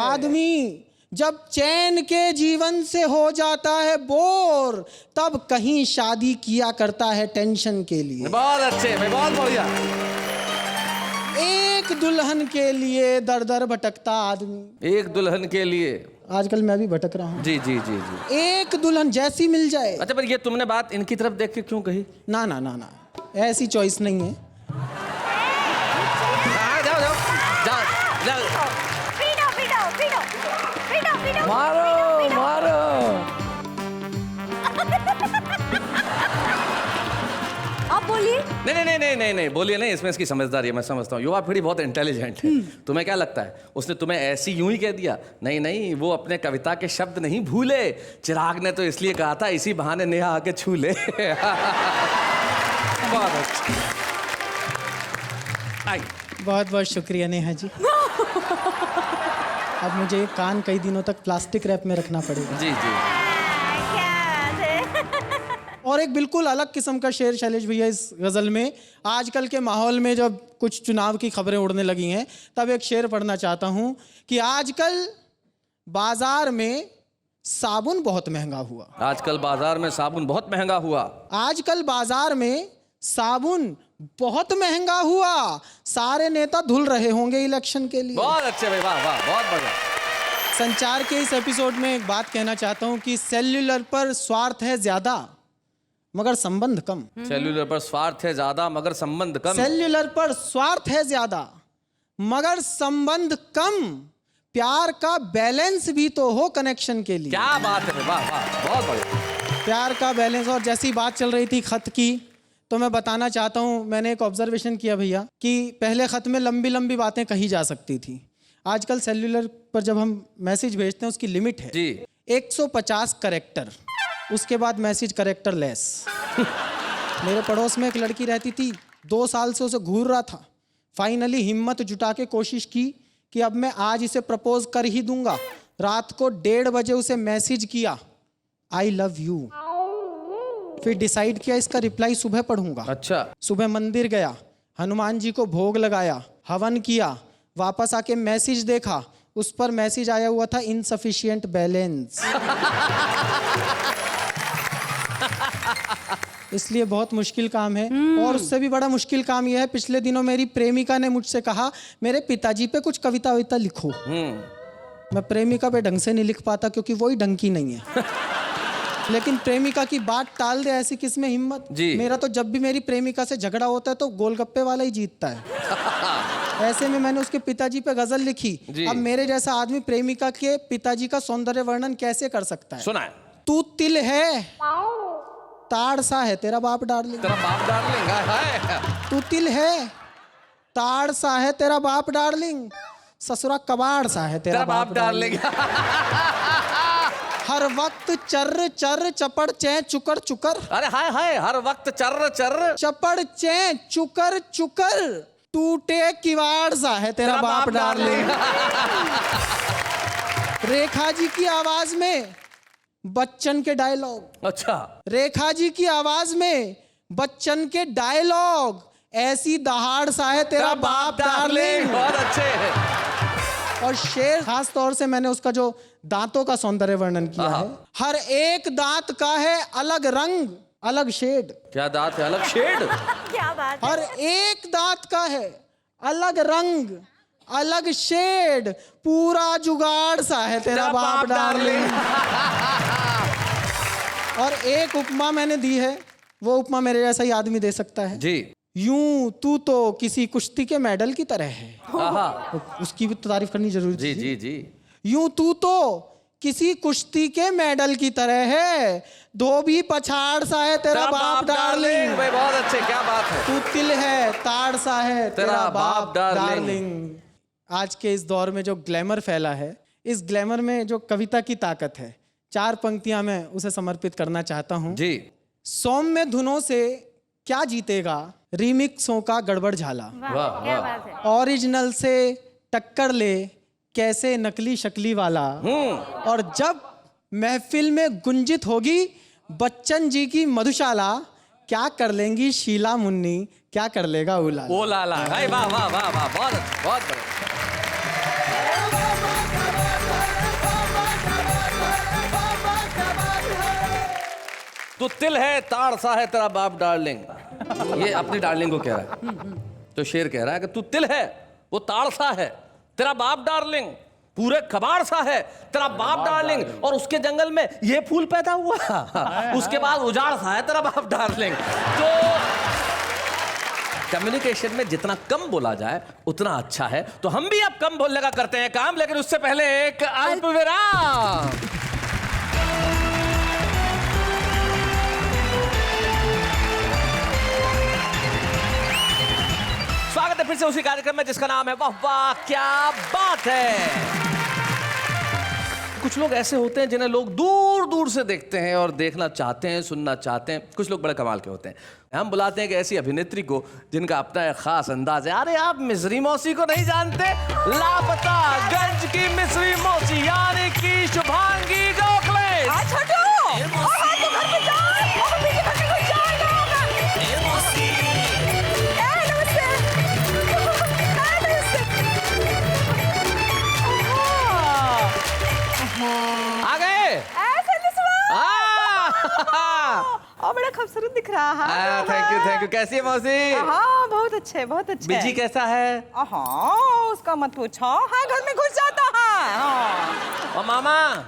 आदमी जब चैन के जीवन से हो जाता है बोर, तब कहीं शादी किया करता है टेंशन के लिए। बहुत अच्छे, बहुत बढ़िया। एक दुल्हन के लिए दर दर भटकता आदमी। एक दुल्हन के लिए। आजकल मैं भी भटक रहा हूँ। जी जी जी जी। एक दुल्हन जैसी मिल जाए। अच्छा, पर ये तुमने बात इनकी तरफ देख के क्यों कही? ना ना ना ना, ऐसी चॉइस नहीं है। जाओ जाओ जाओ जाओ। मारो मारो। आप बोलिए। नहीं बोलिए नहीं, इसमें इसकी समझदारी है, मैं समझता हूँ। युवा पीढ़ी बहुत इंटेलिजेंट है। तुम्हें क्या लगता है उसने तुम्हें ऐसी यूं ही कह दिया? नहीं, वो अपने कविता के शब्द नहीं भूले। चिराग ने तो इसलिए कहा था इसी बहाने नेहा आके छू ले। बहुत अच्छा। बहुत बहुत शुक्रिया नेहा जी। अब मुझे कान कई दिनों तक प्लास्टिक रैप में रखना पड़ेगा। जी जी। और एक बिल्कुल अलग किस्म का शेर शैलेश भैया इस गजल में। आजकल के माहौल में जब कुछ चुनाव की खबरें उड़ने लगी हैं, तब एक शेर पढ़ना चाहता हूं कि आजकल बाजार में साबुन बहुत महंगा हुआ। आजकल बाजार में साबुन बहुत महंगा हुआ। आजकल बाजार में साबुन बहुत महंगा हुआ। सारे नेता धुल रहे होंगे इलेक्शन के लिए। बहुत अच्छे भाई, वाह वाह, बहुत बढ़िया। संचार के इस एपिसोड में एक बात कहना चाहता हूं कि सेल्युलर पर स्वार्थ है ज्यादा मगर संबंध कम। सेल्युलर पर स्वार्थ है ज्यादा मगर संबंध कम। सेल्युलर पर स्वार्थ है ज्यादा मगर संबंध कम। प्यार का बैलेंस भी तो हो कनेक्शन के लिए। क्या बात है, वाह वाह, बहुत बढ़िया। प्यार का बैलेंस। और जैसी बात चल रही थी खत की, तो मैं बताना चाहता हूँ, मैंने एक ऑब्जर्वेशन किया भैया कि पहले खत में लंबी लंबी बातें कही जा सकती थी। आजकल सेल्युलर पर जब हम मैसेज भेजते हैं उसकी लिमिट है जी 150 कैरेक्टर, उसके बाद मैसेज कैरेक्टर लेस। मेरे पड़ोस में एक लड़की रहती थी, 2 साल से उसे घूर रहा था। फाइनली हिम्मत जुटा के कोशिश की कि अब मैं आज इसे प्रपोज कर ही दूंगा। रात को 1:30 बजे उसे मैसेज किया, आई लव यू। फिर डिसाइड किया इसका रिप्लाई सुबह पढ़ूंगा। अच्छा। सुबह मंदिर गया, हनुमान जी को भोग लगाया, हवन किया, वापस आके मैसेज देखा, उस पर मैसेज आया हुआ था इनसफिशिएंट बैलेंस। इसलिए बहुत मुश्किल काम है। और उससे भी बड़ा मुश्किल काम यह है, पिछले दिनों मेरी प्रेमिका ने मुझसे कहा मेरे पिताजी पे कुछ कविता वविता लिखो। मैं प्रेमिका पे ढंग से नहीं लिख पाता क्योंकि वही ढंग की नहीं है। लेकिन प्रेमिका की बात टाल दे, ऐसी किस में हिम्मत। मेरा तो जब भी मेरी प्रेमिका से झगड़ा होता है तो गोलगप्पे वाला ही जीतता है। ऐसे में मैंने उसके पिताजी पे गजल लिखी। अब मेरे जैसा आदमी प्रेमिका के पिताजी का सौंदर्य वर्णन कैसे कर सकता है। सुना है। तू तिल है ताड़ सा है तेरा बाप डार्लिंग। तेरा बाप डार्लिंग है। तू तिल है ताड़ सा है तेरा बाप डार्लिंग, ससुरा कबाड़ सा है तेरा बाप डार्लिंग। हर वक्त चर्र चर्र चपड़ चै चुकर चुकर। अरे हाय हाय, हर वक्त चर्र चर्र चपड़ चै चुकर चुकर, टूटे किवाड़ सा है तेरा बाप डार्लिंग। रेखा जी की आवाज में बच्चन के डायलॉग। अच्छा। रेखा जी की आवाज में बच्चन के डायलॉग, ऐसी दहाड़ सा है तेरा बाप डार्लिंग। बहुत अच्छे हैं। और शेर खास तौर से मैंने उसका जो दांतों का सौंदर्य वर्णन किया है, हर एक दांत का है अलग रंग अलग शेड। क्या दांत है अलग शेड? क्या बात है। हर एक दांत का है अलग रंग अलग शेड, पूरा जुगाड़ सा है तेरा बाप डार्लिंग। और एक उपमा मैंने दी है, वो उपमा मेरे जैसा ही आदमी दे सकता है जी। यूं तू तो किसी कुश्ती के मेडल की तरह है। उसकी भी तो तारीफ करनी जरूरी जी जी जी। यूं तू तो किसी कुश्ती के मेडल की तरह है, धोबी पछाड़ सा है तेरा बाप डार्लिंग। भाई बहुत अच्छे, क्या बात है। तू तिल है ताड़ सा है तेरा बाप डार्लिंग। आज के इस दौर में जो ग्लैमर फैला है, इस ग्लैमर में जो कविता की ताकत है, 4 पंक्तियां मैं उसे समर्पित करना चाहता हूं जी। सौम्य धुनों से क्या जीतेगा, रीमिक्सों का गड़बड़ झाला। क्या बात है। ओरिजिनल से टक्कर ले कैसे नकली शक्ली वाला। और जब महफिल में गुंजित होगी बच्चन जी की मधुशाला, क्या कर लेंगी शीला मुन्नी, क्या कर लेगा उला ओ लाला। वाह वाह वाह वाह, बहुत अच्छा, बहुत बढ़िया। तू तिल है ताड़ सा है तेरा बाप डार्लिंग। ये अपनी डार्लिंग को कह रहा है। तो शेर कह रहा है कि तू तिल है वो ताड़ सा है तेरा बाप डार्लिंग, पूरे कबाड़ सा है तेरा बाप डार्लिंग, और उसके जंगल में ये फूल पैदा हुआ, उसके बाद उजाड़ सा है तेरा बाप डार्लिंग। तो कम्युनिकेशन में जितना कम बोला जाए उतना अच्छा है। तो हम भी अब कम बोलने का करते हैं काम, लेकिन उससे पहले एक अल्प विराम। स्वागत है फिर से उसी कार्यक्रम में जिसका नाम है वाह वाह क्या बात है। कुछ लोग ऐसे होते हैं जिन्हें लोग दूर दूर से देखते हैं और देखना चाहते हैं, सुनना चाहते हैं। कुछ लोग बड़े कमाल के होते हैं। हम बुलाते हैं कि ऐसी अभिनेत्री को जिनका अपना एक खास अंदाज है। अरे आप मिस्री मौसी को नहीं जानते? लापता गंज की मिस्री मौसी यानी कि शुभांगी गोखले। आ गए? बड़ा खूबसूरत दिख रहा है। Thank you. कैसी है मौसी? हाँ बहुत अच्छे बहुत अच्छे। बीजी कैसा है? हाँ उसका मत पूछो, हाँ घर में घुस जाता है। और मामा?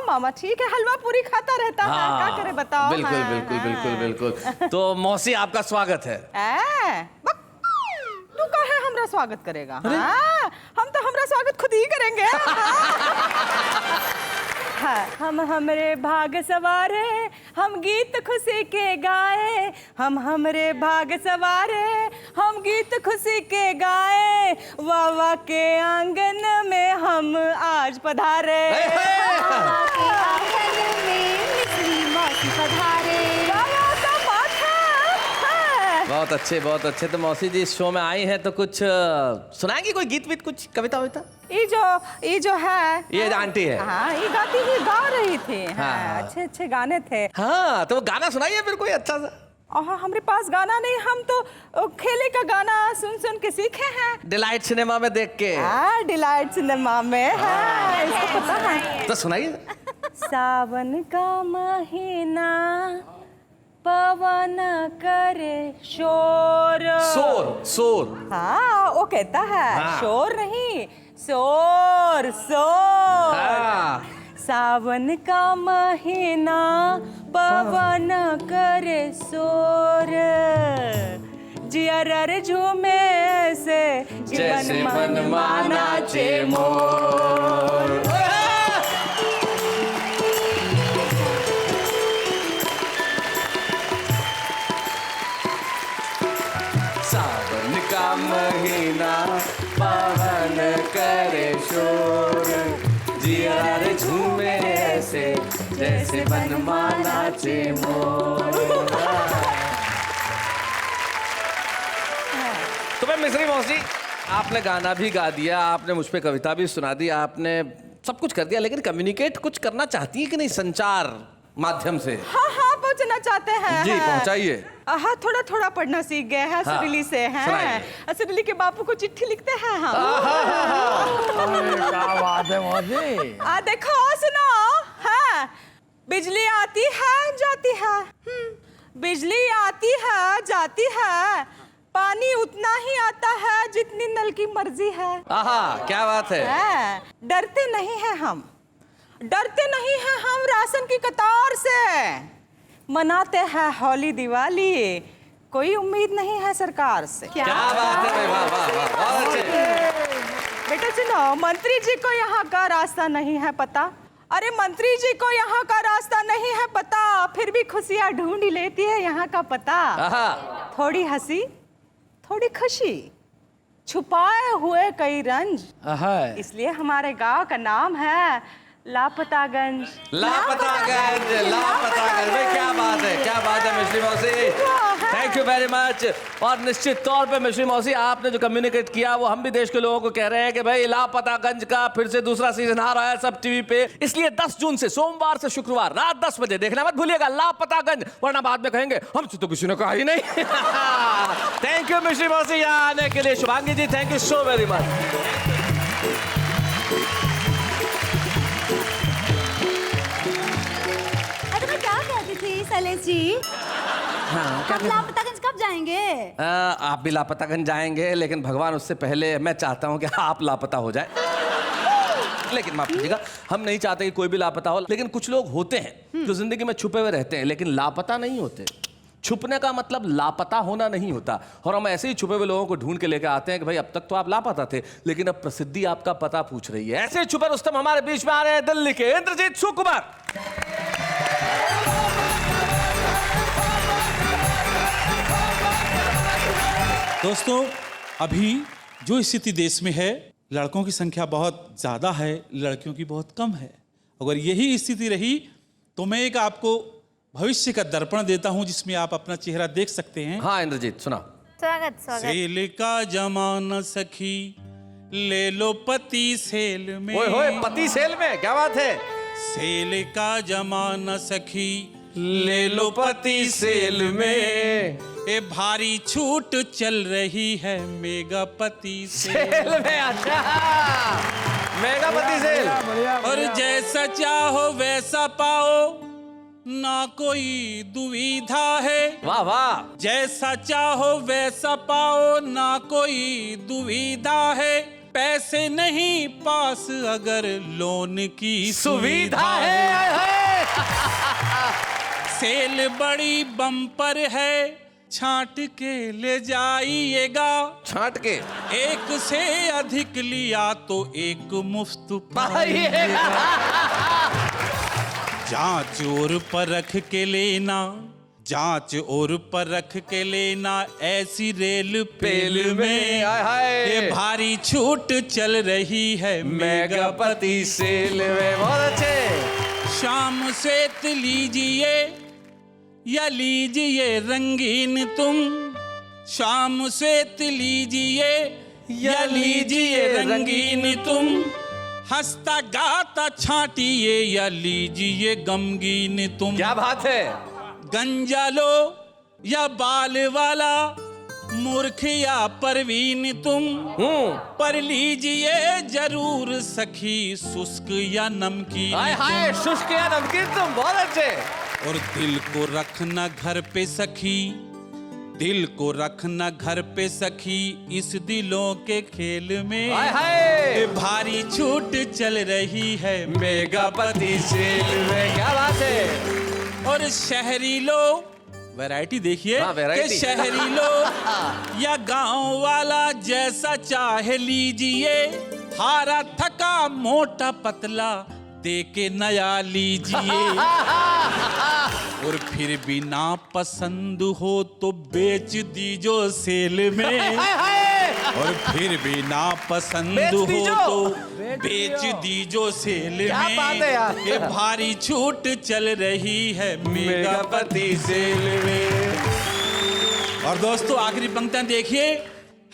मामा ठीक है, हलवा पूरी खाता रहता है, क्या करे बताओ। बिल्कुल बिल्कुल बिल्कुल बिल्कुल। तो मौसी आपका स्वागत है। तू का है हमरा स्वागत करेगा? हम तो हमरा स्वागत खुद ही करेंगे। हम हमरे भाग सवारे, हम गीत खुशी के गाए, हम हमरे भाग सवारे, हम गीत खुशी के गाए, वावा के आंगन में हम आज पधारे। आंगन में मिस्री मौसी पधारे। बहुत अच्छे बहुत अच्छे। तो मौसी जी इस शो में आई हैं तो कुछ सुनाएंगी, कोई गीत वीत, कुछ कविता वविता? ये जो है ये आंटी है। हाँ ये गाती ही गा रही थी। हाँ, अच्छे अच्छे गाने थे। हाँ तो वो गाना सुनाइए फिर कोई अच्छा सा। हमारे पास गाना नहीं, हम तो खेले का गाना सुन सुन के सीखे हैं। डिलाइट सिनेमा में देख के। डिलाइट सिनेमा में है, इसको पता है। तो सुनाइए। सावन का महीना पवन करे शोर। शोर। हाँ वो कहता है शोर नहीं, शोर शोर। सावन का महीना पवन करे शोर, जियर झूमे से जैसे मन माना चे मोर। सावन का महीना पवन करे शोर, जिया रे झूमे ऐसे से, जैसे बनमाना चे मोरा। तो मैं मिस्री मौसी, आपने गाना भी गा दिया, आपने मुझ पे कविता भी सुना दी, आपने सब कुछ कर दिया, लेकिन कम्युनिकेट कुछ करना चाहती है कि नहीं संचार माध्यम से? हाँ हाँ पहुंचना चाहते हैं। जी पहुंचाइए। हाँ थोड़ा थोड़ा पढ़ना सीख गए हैं। असरली से हैं। असरली के बापू को चिट्ठी लिखते हैं हम। क्या बात है मौसी। देखो सुनो, हाँ बिजली आती है जाती है, बिजली आती है जाती है, पानी उतना ही आता है जितनी नल की मर्जी है। क्या बात है। डरते नहीं हैं हम, डरते नहीं हैं हम राशन की कतार से, मनाते हैं होली दिवाली, कोई उम्मीद नहीं है सरकार से। क्या बात है, वाह वाह वाह, बहुत अच्छे। बेटा सुनो, मंत्री जी को यहाँ का रास्ता नहीं है पता, अरे मंत्री जी को यहाँ का रास्ता नहीं है पता, फिर भी खुशियाँ ढूंढ लेती है यहाँ का पता। थोड़ी हंसी थोड़ी खुशी, छुपाए हुए कई रंज, इसलिए हमारे गांव का नाम है लापतागंज। लापतागंज, लापतागंज, भाई क्या बात है, क्या बात है मिश्री मौसी, थैंक यू वेरी मच। और निश्चित तौर पे मिश्री मौसी, आपने जो कम्युनिकेट किया वो हम भी देश के लोगों को कह रहे हैं कि भाई लापतागंज का फिर से दूसरा सीजन आ रहा है सब टीवी पे, इसलिए 10 जून से सोमवार से शुक्रवार रात 10 बजे देखना मत भूलिएगा लापतागंज, वरना बाद में कहेंगे हमसे तो किसी ने कहा ही नहीं। थैंक यू मिश्री मौसी यहाँ आने के लिए। Shubhangi ji thank you so very much. Shailesh ji, हम लापतागंज कब जाएंगे? आप भी लापतागंज जाएंगे, लेकिन भगवान उससे पहले मैं चाहता हूं कि आप लापता हो जाए। लेकिन माफ कीजिएगा, हम नहीं चाहते कि कोई भी लापता हो, लेकिन कुछ लोग होते हैं जो जिंदगी में छुपे हुए रहते हैं लेकिन लापता नहीं होते। छुपने का मतलब लापता होना नहीं होता, और हम ऐसे ही छुपे हुए लोगों को ढूंढ के लेकर आते हैं कि भाई अब तक तो आप लापता थे, लेकिन अब प्रसिद्धि आपका पता पूछ रही है। ऐसे छुपे रुस्तम हमारे बीच में आ रहे हैं दिल्ली के इंद्रजीत सुकुमार। दोस्तों, अभी जो स्थिति देश में है, लड़कों की संख्या बहुत ज़्यादा है, लड़कियों की बहुत कम है। अगर यही स्थिति रही तो मैं एक आपको भविष्य का दर्पण देता हूं जिसमें आप अपना चेहरा देख सकते हैं। हाँ इंद्रजीत सुना। स्वागत स्वागत। सेल का जमाना सखी, ले लो पति सेल में। ओए होए, पति सेल में, क्या बात है। सेल का जमाना सखी, ले लो पति सेल में, ए भारी छूट चल रही है मेगापति सेल में। अच्छा, मेगापति सेल। और जैसा चाहो वैसा पाओ, ना कोई दुविधा है। वाह वाह। जैसा चाहो वैसा पाओ, ना कोई दुविधा है, पैसे नहीं पास अगर लोन की सुविधा है। सेल बड़ी बम्पर है, छांट के ले जाइएगा। छांट के? एक से अधिक लिया तो एक मुफ्त पाइएगा। जांच और परख के लेना, जांच और परख के लेना, ऐसी रेल पेल में ये भारी छूट चल रही है मेगापति सेल में। बहुत अच्छे। शाम श्वेत लीजिए या लीजिए रंगीन तुम, शाम श्वेत लीजिए या लीजिए रंगीन तुम, हंसता गाता छाटिए या लीजिए गमगीन तुम। क्या बात है। गंजा लो या बाल वाला, मूर्ख या परवीन तुम, पर लीजिए जरूर सखी शुष्क या नमकीन। हाय हाय, शुष्क या नमकीन तुम, बहुत अच्छे। और दिल को रखना घर पे सखी, दिल को रखना घर पे सखी, इस दिलों के खेल में हाय हाय भारी छूट चल रही है मेगापति सेल में। क्या बात है। और शहरी लोग, वैरायटी देखिए कि शहरी लोग या गांव वाला जैसा चाहे लीजिए, हारा थका मोटा पतला दे के नया लीजिए। और फिर भी ना पसंद हो तो बेच दीजो सेल में। और फिर भी ना पसंद बेच हो दीजो। तो बेच दीजो सेल क्या में। बात है यार। ये भारी छूट चल रही है मेगापति सेल में। और दोस्तों आखिरी पंक्तियां देखिए।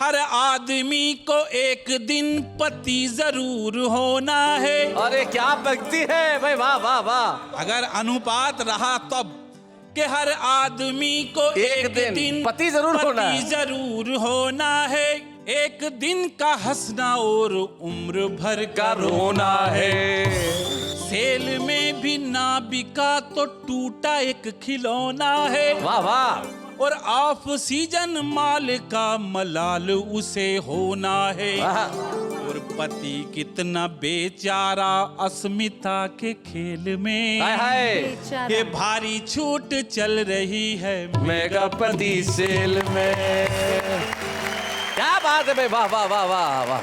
हर आदमी को एक दिन पति जरूर होना है। अरे क्या पंक्ति है भाई, वाह वाह वाह। अगर अनुपात रहा तब कि हर आदमी को एक दिन पति जरूर होना है। जरूर होना है। एक दिन का हंसना और उम्र भर का रोना है। सेल में भी ना बिका तो टूटा एक खिलौना है। वाह वाह। और ऑफ सीजन माल का मलाल उसे होना है। और पति कितना बेचारा अस्मिता के खेल में। हाय हाय। ये भारी छूट चल रही है मेगापति सेल में। क्या बात है भाई, वाह वाह वाह वाह वाह।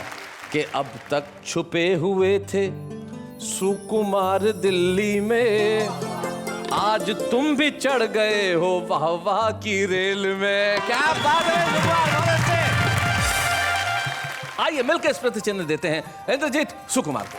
कि अब तक छुपे हुए थे सुकुमार दिल्ली में, आज तुम भी चढ़ गए हो वाह वाह की रेल में। क्या बात है। आइए मिलकर स्मृति चिन्ह देते हैं इंद्रजीत सुकुमार को।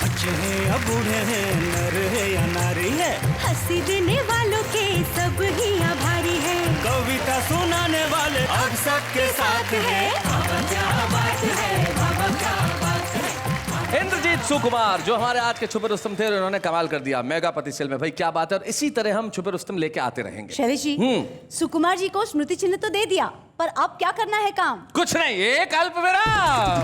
बच्चे हैं या बूढ़े हैं, नर है या नारी है, हंसी देने वालों के सब ही आभारी है। कविता सुनाने वाले अब सबके साथ है। बाबा क्या बात है, बाबा क्या बात है। इंद्रजीत सुकुमार जो हमारे आज के छुपे रुस्तम थे, उन्होंने कमाल कर दिया मेगापति सेल में। भाई क्या बात है। और इसी तरह हम छुपे रुस्तम लेके आते रहेंगे। शैलेश जी, सुकुमार जी को स्मृति चिन्ह तो दे दिया, पर अब क्या करना है काम? कुछ नहीं, एक अल्प विराम।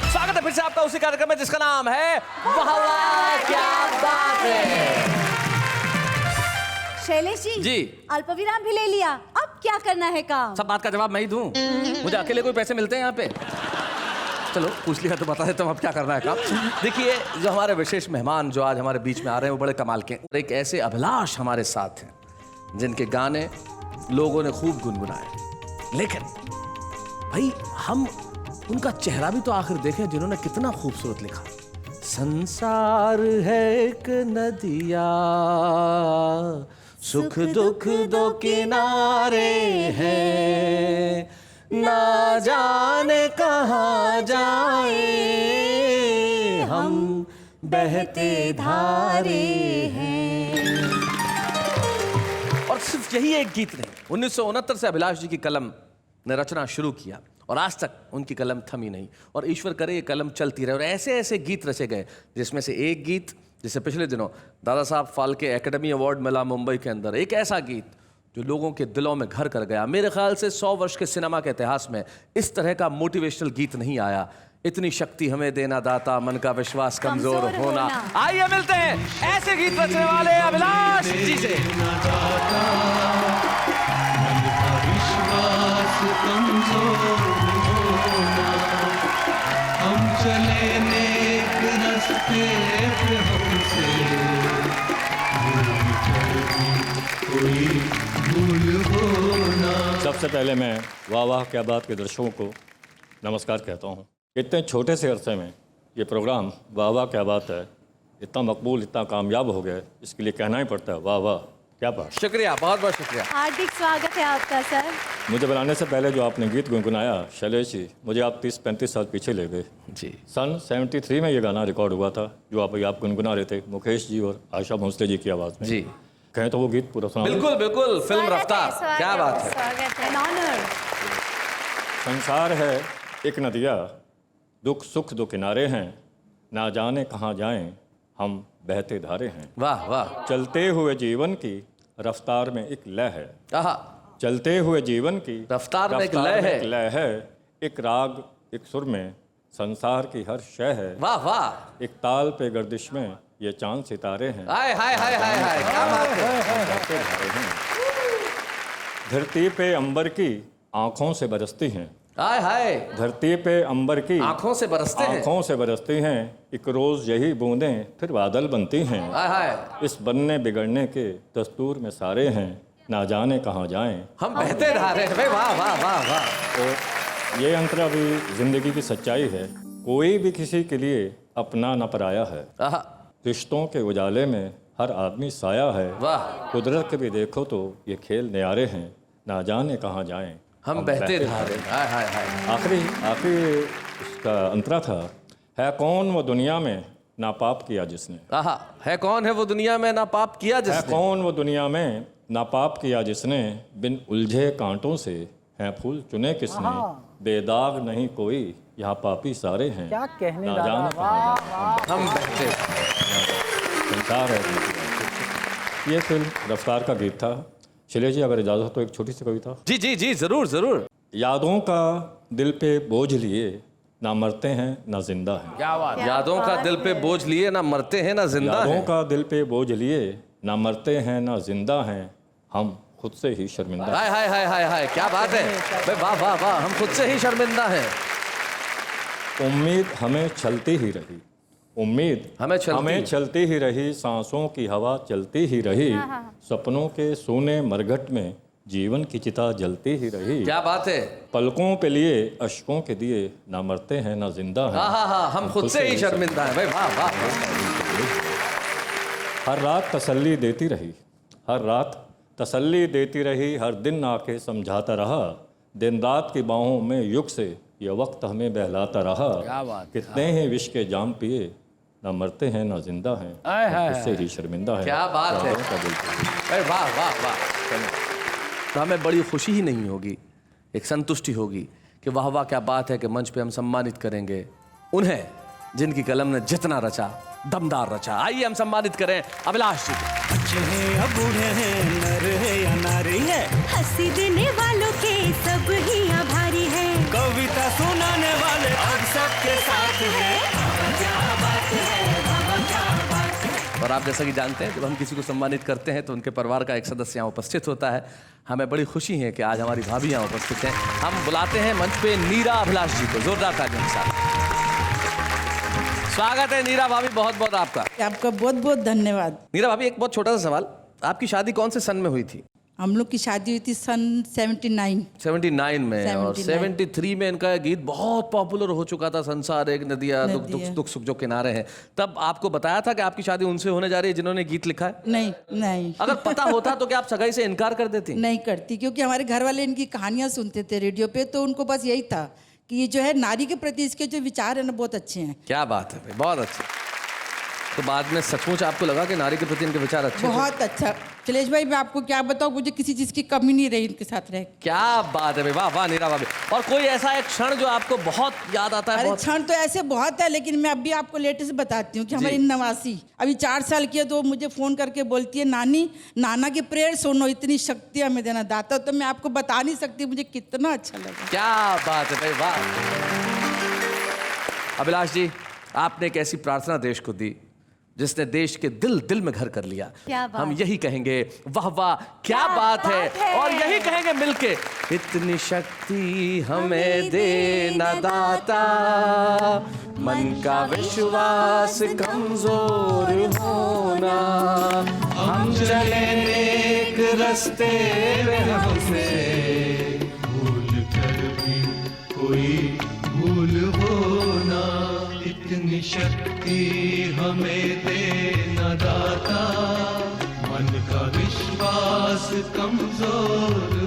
स्वागत है फिर से आपका उसी कार्यक्रम में जिसका नाम है वाह वाह क्या बात है। शैलेश जी, अल्पविराम भी ले लिया, अब क्या करना है काम? सब बात का जवाब मैं ही दूं? मुझे अकेले कोई पैसे मिलते हैं यहाँ पे? चलो पूछ लिया तो बता देता हूँ अब क्या करना है काम। देखिए जो हमारे विशेष मेहमान जो आज हमारे बीच में आ रहे हैं वो बड़े कमाल के। एक ऐसे अभिलाष हमारे साथ हैं जिनके गाने लोगों ने खूब गुनगुनाए, लेकिन भाई हम उनका चेहरा भी तो आखिर देखें जिन्होंने कितना खूबसूरत लिखा। संसार है एक नदिया, सुख दुख दो किनारे हैं, ना जाने कहाँ जाए हम बहते धारे हैं। और सिर्फ यही एक गीत नहीं, 1969 से अभिलाष जी की कलम ने रचना शुरू किया और आज तक उनकी कलम थमी नहीं। और ईश्वर करे ये कलम चलती रहे। और ऐसे ऐसे गीत रचे गए जिसमें से एक गीत जिसे पिछले दिनों दादा साहब फाल्के एकेडमी अवार्ड मिला मुंबई के अंदर, एक ऐसा गीत जो लोगों के दिलों में घर कर गया। मेरे ख्याल से 100 वर्ष के सिनेमा के इतिहास में इस तरह का मोटिवेशनल गीत नहीं आया। इतनी शक्ति हमें देना दाता, मन का विश्वास कमजोर होना। आइए मिलते हैं ऐसे गीत रचने वाले अभिलाष जी से। हम चले नेक रास्ते पे हमसे कोई भूल होना। सबसे पहले मैं वाह वाह क्या बात के दर्शकों को नमस्कार कहता हूँ। इतने छोटे से अरसे में ये प्रोग्राम वाह वाह क्या बात है इतना मकबूल, इतना कामयाब हो गया, इसके लिए कहना ही पड़ता है वाह वाह क्या बात। शुक्रिया, बहुत बहुत शुक्रिया। हार्दिक स्वागत है आपका सर। मुझे बनाने से पहले जो आपने गीत गुनगुनाया शैलेश जी, मुझे आप 30-35 साल पीछे ले गए जी। सन 73 में ये गाना रिकॉर्ड हुआ था जो आप गुनगुना रहे थे मुकेश जी और आशा भोसले जी की आवाज़ में। जी कहें तो वो गीत पूरा सुना। बिल्कुल बिल्कुल, फिल्म रफ्तार। क्या बात है। संसार है एक नदिया, दुख सुख दो किनारे हैं, ना जाने कहाँ जाएं हम बहते धारे हैं। वाह वाह। चलते हुए जीवन की रफ्तार में एक लय है। चलते हुए जीवन की रफ्तार में एक लय है। एक राग एक सुर में संसार की हर शय है। वाह वाह। एक ताल पे गर्दिश में ये चांद सितारे हैं। हाय हाय हाय हाय हाय, क्या बात है। धरती पे अंबर की आंखों से बरसती हैं। हाय हाय। धरती पे अंबर की आंखों से बरसते हैं। आंखों से बरसती हैं। एक रोज यही बूंदें फिर बादल बनती हैं। हाय हाय। इस बनने बिगड़ने के दस्तूर में सारे हैं, ना जाने कहाँ जाएं हम बहते धारे हैं। वाह वाह वाह वाह। तो ये अंतरा भी जिंदगी की सच्चाई है। कोई भी किसी के लिए अपना न पराया है। रिश्तों के उजाले में हर आदमी साया है। वाह। कुदरत के भी देखो तो ये खेल न्यारे हैं, ना जाने कहाँ जाएं हम बहते धारे। हाय हाय हाय। आखिरी उसका अंतरा था, है कौन वो दुनिया में ना पाप किया जिसने। आहा, है कौन है वो दुनिया में ना पाप किया जिसने। है कौन वो दुनिया में ना पाप किया जिसने, बिन उलझे कांटों से हैं फूल चुने किसने। बेदाग नहीं कोई यहाँ पापी सारे हैं, क्या कहने ना दादा, जाने कहाँ जाएं हम बहते संसार है। ये फिल्म रफ्तार का गीत था। शैलेश जी अगर इजाजत हो तो एक छोटी सी कविता। जी जी जी जरूर जरूर। यादों का दिल पे बोझ लिए ना मरते हैं ना जिंदा हैं। क्या बात। यादों का दिल पे बोझ लिए ना मरते हैं ना जिंदा हैं। यादों का दिल पे बोझ लिए ना मरते हैं ना जिंदा हैं, हम खुद से ही शर्मिंदा। हाय हाय हाय हाय हाय, क्या बात है भाई, वाह वाह वाह, हम खुद से ही शर्मिंदा हैं। उम्मीद हमें चलती ही रही, उम्मीद हमें चलती ही रही, सांसों की हवा चलती ही रही, सपनों के सोने मरघट में जीवन की चिता जलती ही रही। क्या बात है। पलकों पे लिए अश्कों के दिए ना मरते हैं ना जिंदा हैं। हाँ हाँ हाँ, हम खुद से ही शर्मिंदा हैं भाई, वाह वाह। हर रात तसल्ली देती रही, हर रात तसल्ली देती रही, हर दिन आके समझाता रहा, दिन रात की बाहों में युग से ये वक्त हमें बहलाता रहा। क्या बात। कितने ही विष के जाम पिए ना मरते हैं ना जिंदा हैं, उससे ही शर्मिंदा है। क्या बात है अरे वाह वाह वाह। तो हमें बड़ी खुशी ही नहीं होगी, एक संतुष्टि होगी कि वाह वाह क्या बात है कि मंच पे हम सम्मानित करेंगे उन्हें जिनकी कलम ने जितना रचा, दमदार रचा। आइए हम सम्मानित करें अभिलाष जी। बच्चे हैं या बूढ़े हैं, नर है या नारी है, हंसी देने वालों के सब ही आभारी है, कविता सुनाने वाले अब सबके साथ है। क्या बात है, क्या बात है। और आप जैसा कि जानते हैं जब हम किसी को सम्मानित करते हैं तो उनके परिवार का एक सदस्य यहाँ उपस्थित होता है। हमें बड़ी खुशी है कि आज हमारी भाभी यहाँ उपस्थित हैं। हम बुलाते हैं मंच पे नीरा अभिलाष जी को, जोरदार तालियों के साथ स्वागत है। नीरा भाभी बहुत बहुत आपका बहुत बहुत धन्यवाद। नीरा भाभी एक बहुत छोटा सा सवाल, आपकी शादी कौन से सन में हुई थी। हम लोग की शादी हुई थी सन 79 में, और 73 में इनका गीत बहुत पॉपुलर हो चुका था, संसार एक नदिया दुख सुख जो किनारे हैं। तब आपको बताया था कि आपकी शादी उनसे होने जा रही है जिन्होंने गीत लिखा है। नहीं अगर पता होता तो क्या आप सगाई से इनकार कर देती। नहीं करती, क्योंकि हमारे घर वाले इनकी कहानियां सुनते थे रेडियो पे, तो उनको बस यही था कि ये जो है नारी के प्रति इसके जो विचार है ना बहुत अच्छे हैं। क्या बात है भाई, बहुत अच्छे। तो बाद में सचमुच आपको लगा कि नारी के प्रति इनके विचार अच्छे बहुत अच्छा। शैलेश भाई मैं आपको क्या बताऊं, मुझे किसी चीज की कमी नहीं रही इनके साथ रह। क्या बात है भाई, वाह वाह नीरा भाभी। और कोई ऐसा एक क्षण जो आपको बहुत याद आता है। अरे क्षण तो ऐसे बहुत है, लेकिन मैं अभी आपको लेटेस्ट बताती हूँ कि हमारी नवासी अभी 4 साल की है, तो मुझे फोन करके बोलती है नानी नाना की प्रेयर सुनो, इतनी शक्ति हमें देना दाता। तो मैं आपको बता नहीं सकती मुझे कितना अच्छा लगा। क्या बात है भाई, वाह। अभिलाष जी आपने एक ऐसी प्रार्थना देश को दी जिसने देश के दिल दिल में घर कर लिया। क्या बात। हम यही कहेंगे वाह वाह क्या बात है, और यही कहेंगे मिलके इतनी शक्ति हमें देना दाता, मन का विश्वास कमजोर होना, हम चले नेक रास्ते पे हमसे भूल कर भी कोई भूल होना, इतनी शक्ति हमें देना दाता, मन का विश्वास कमजोर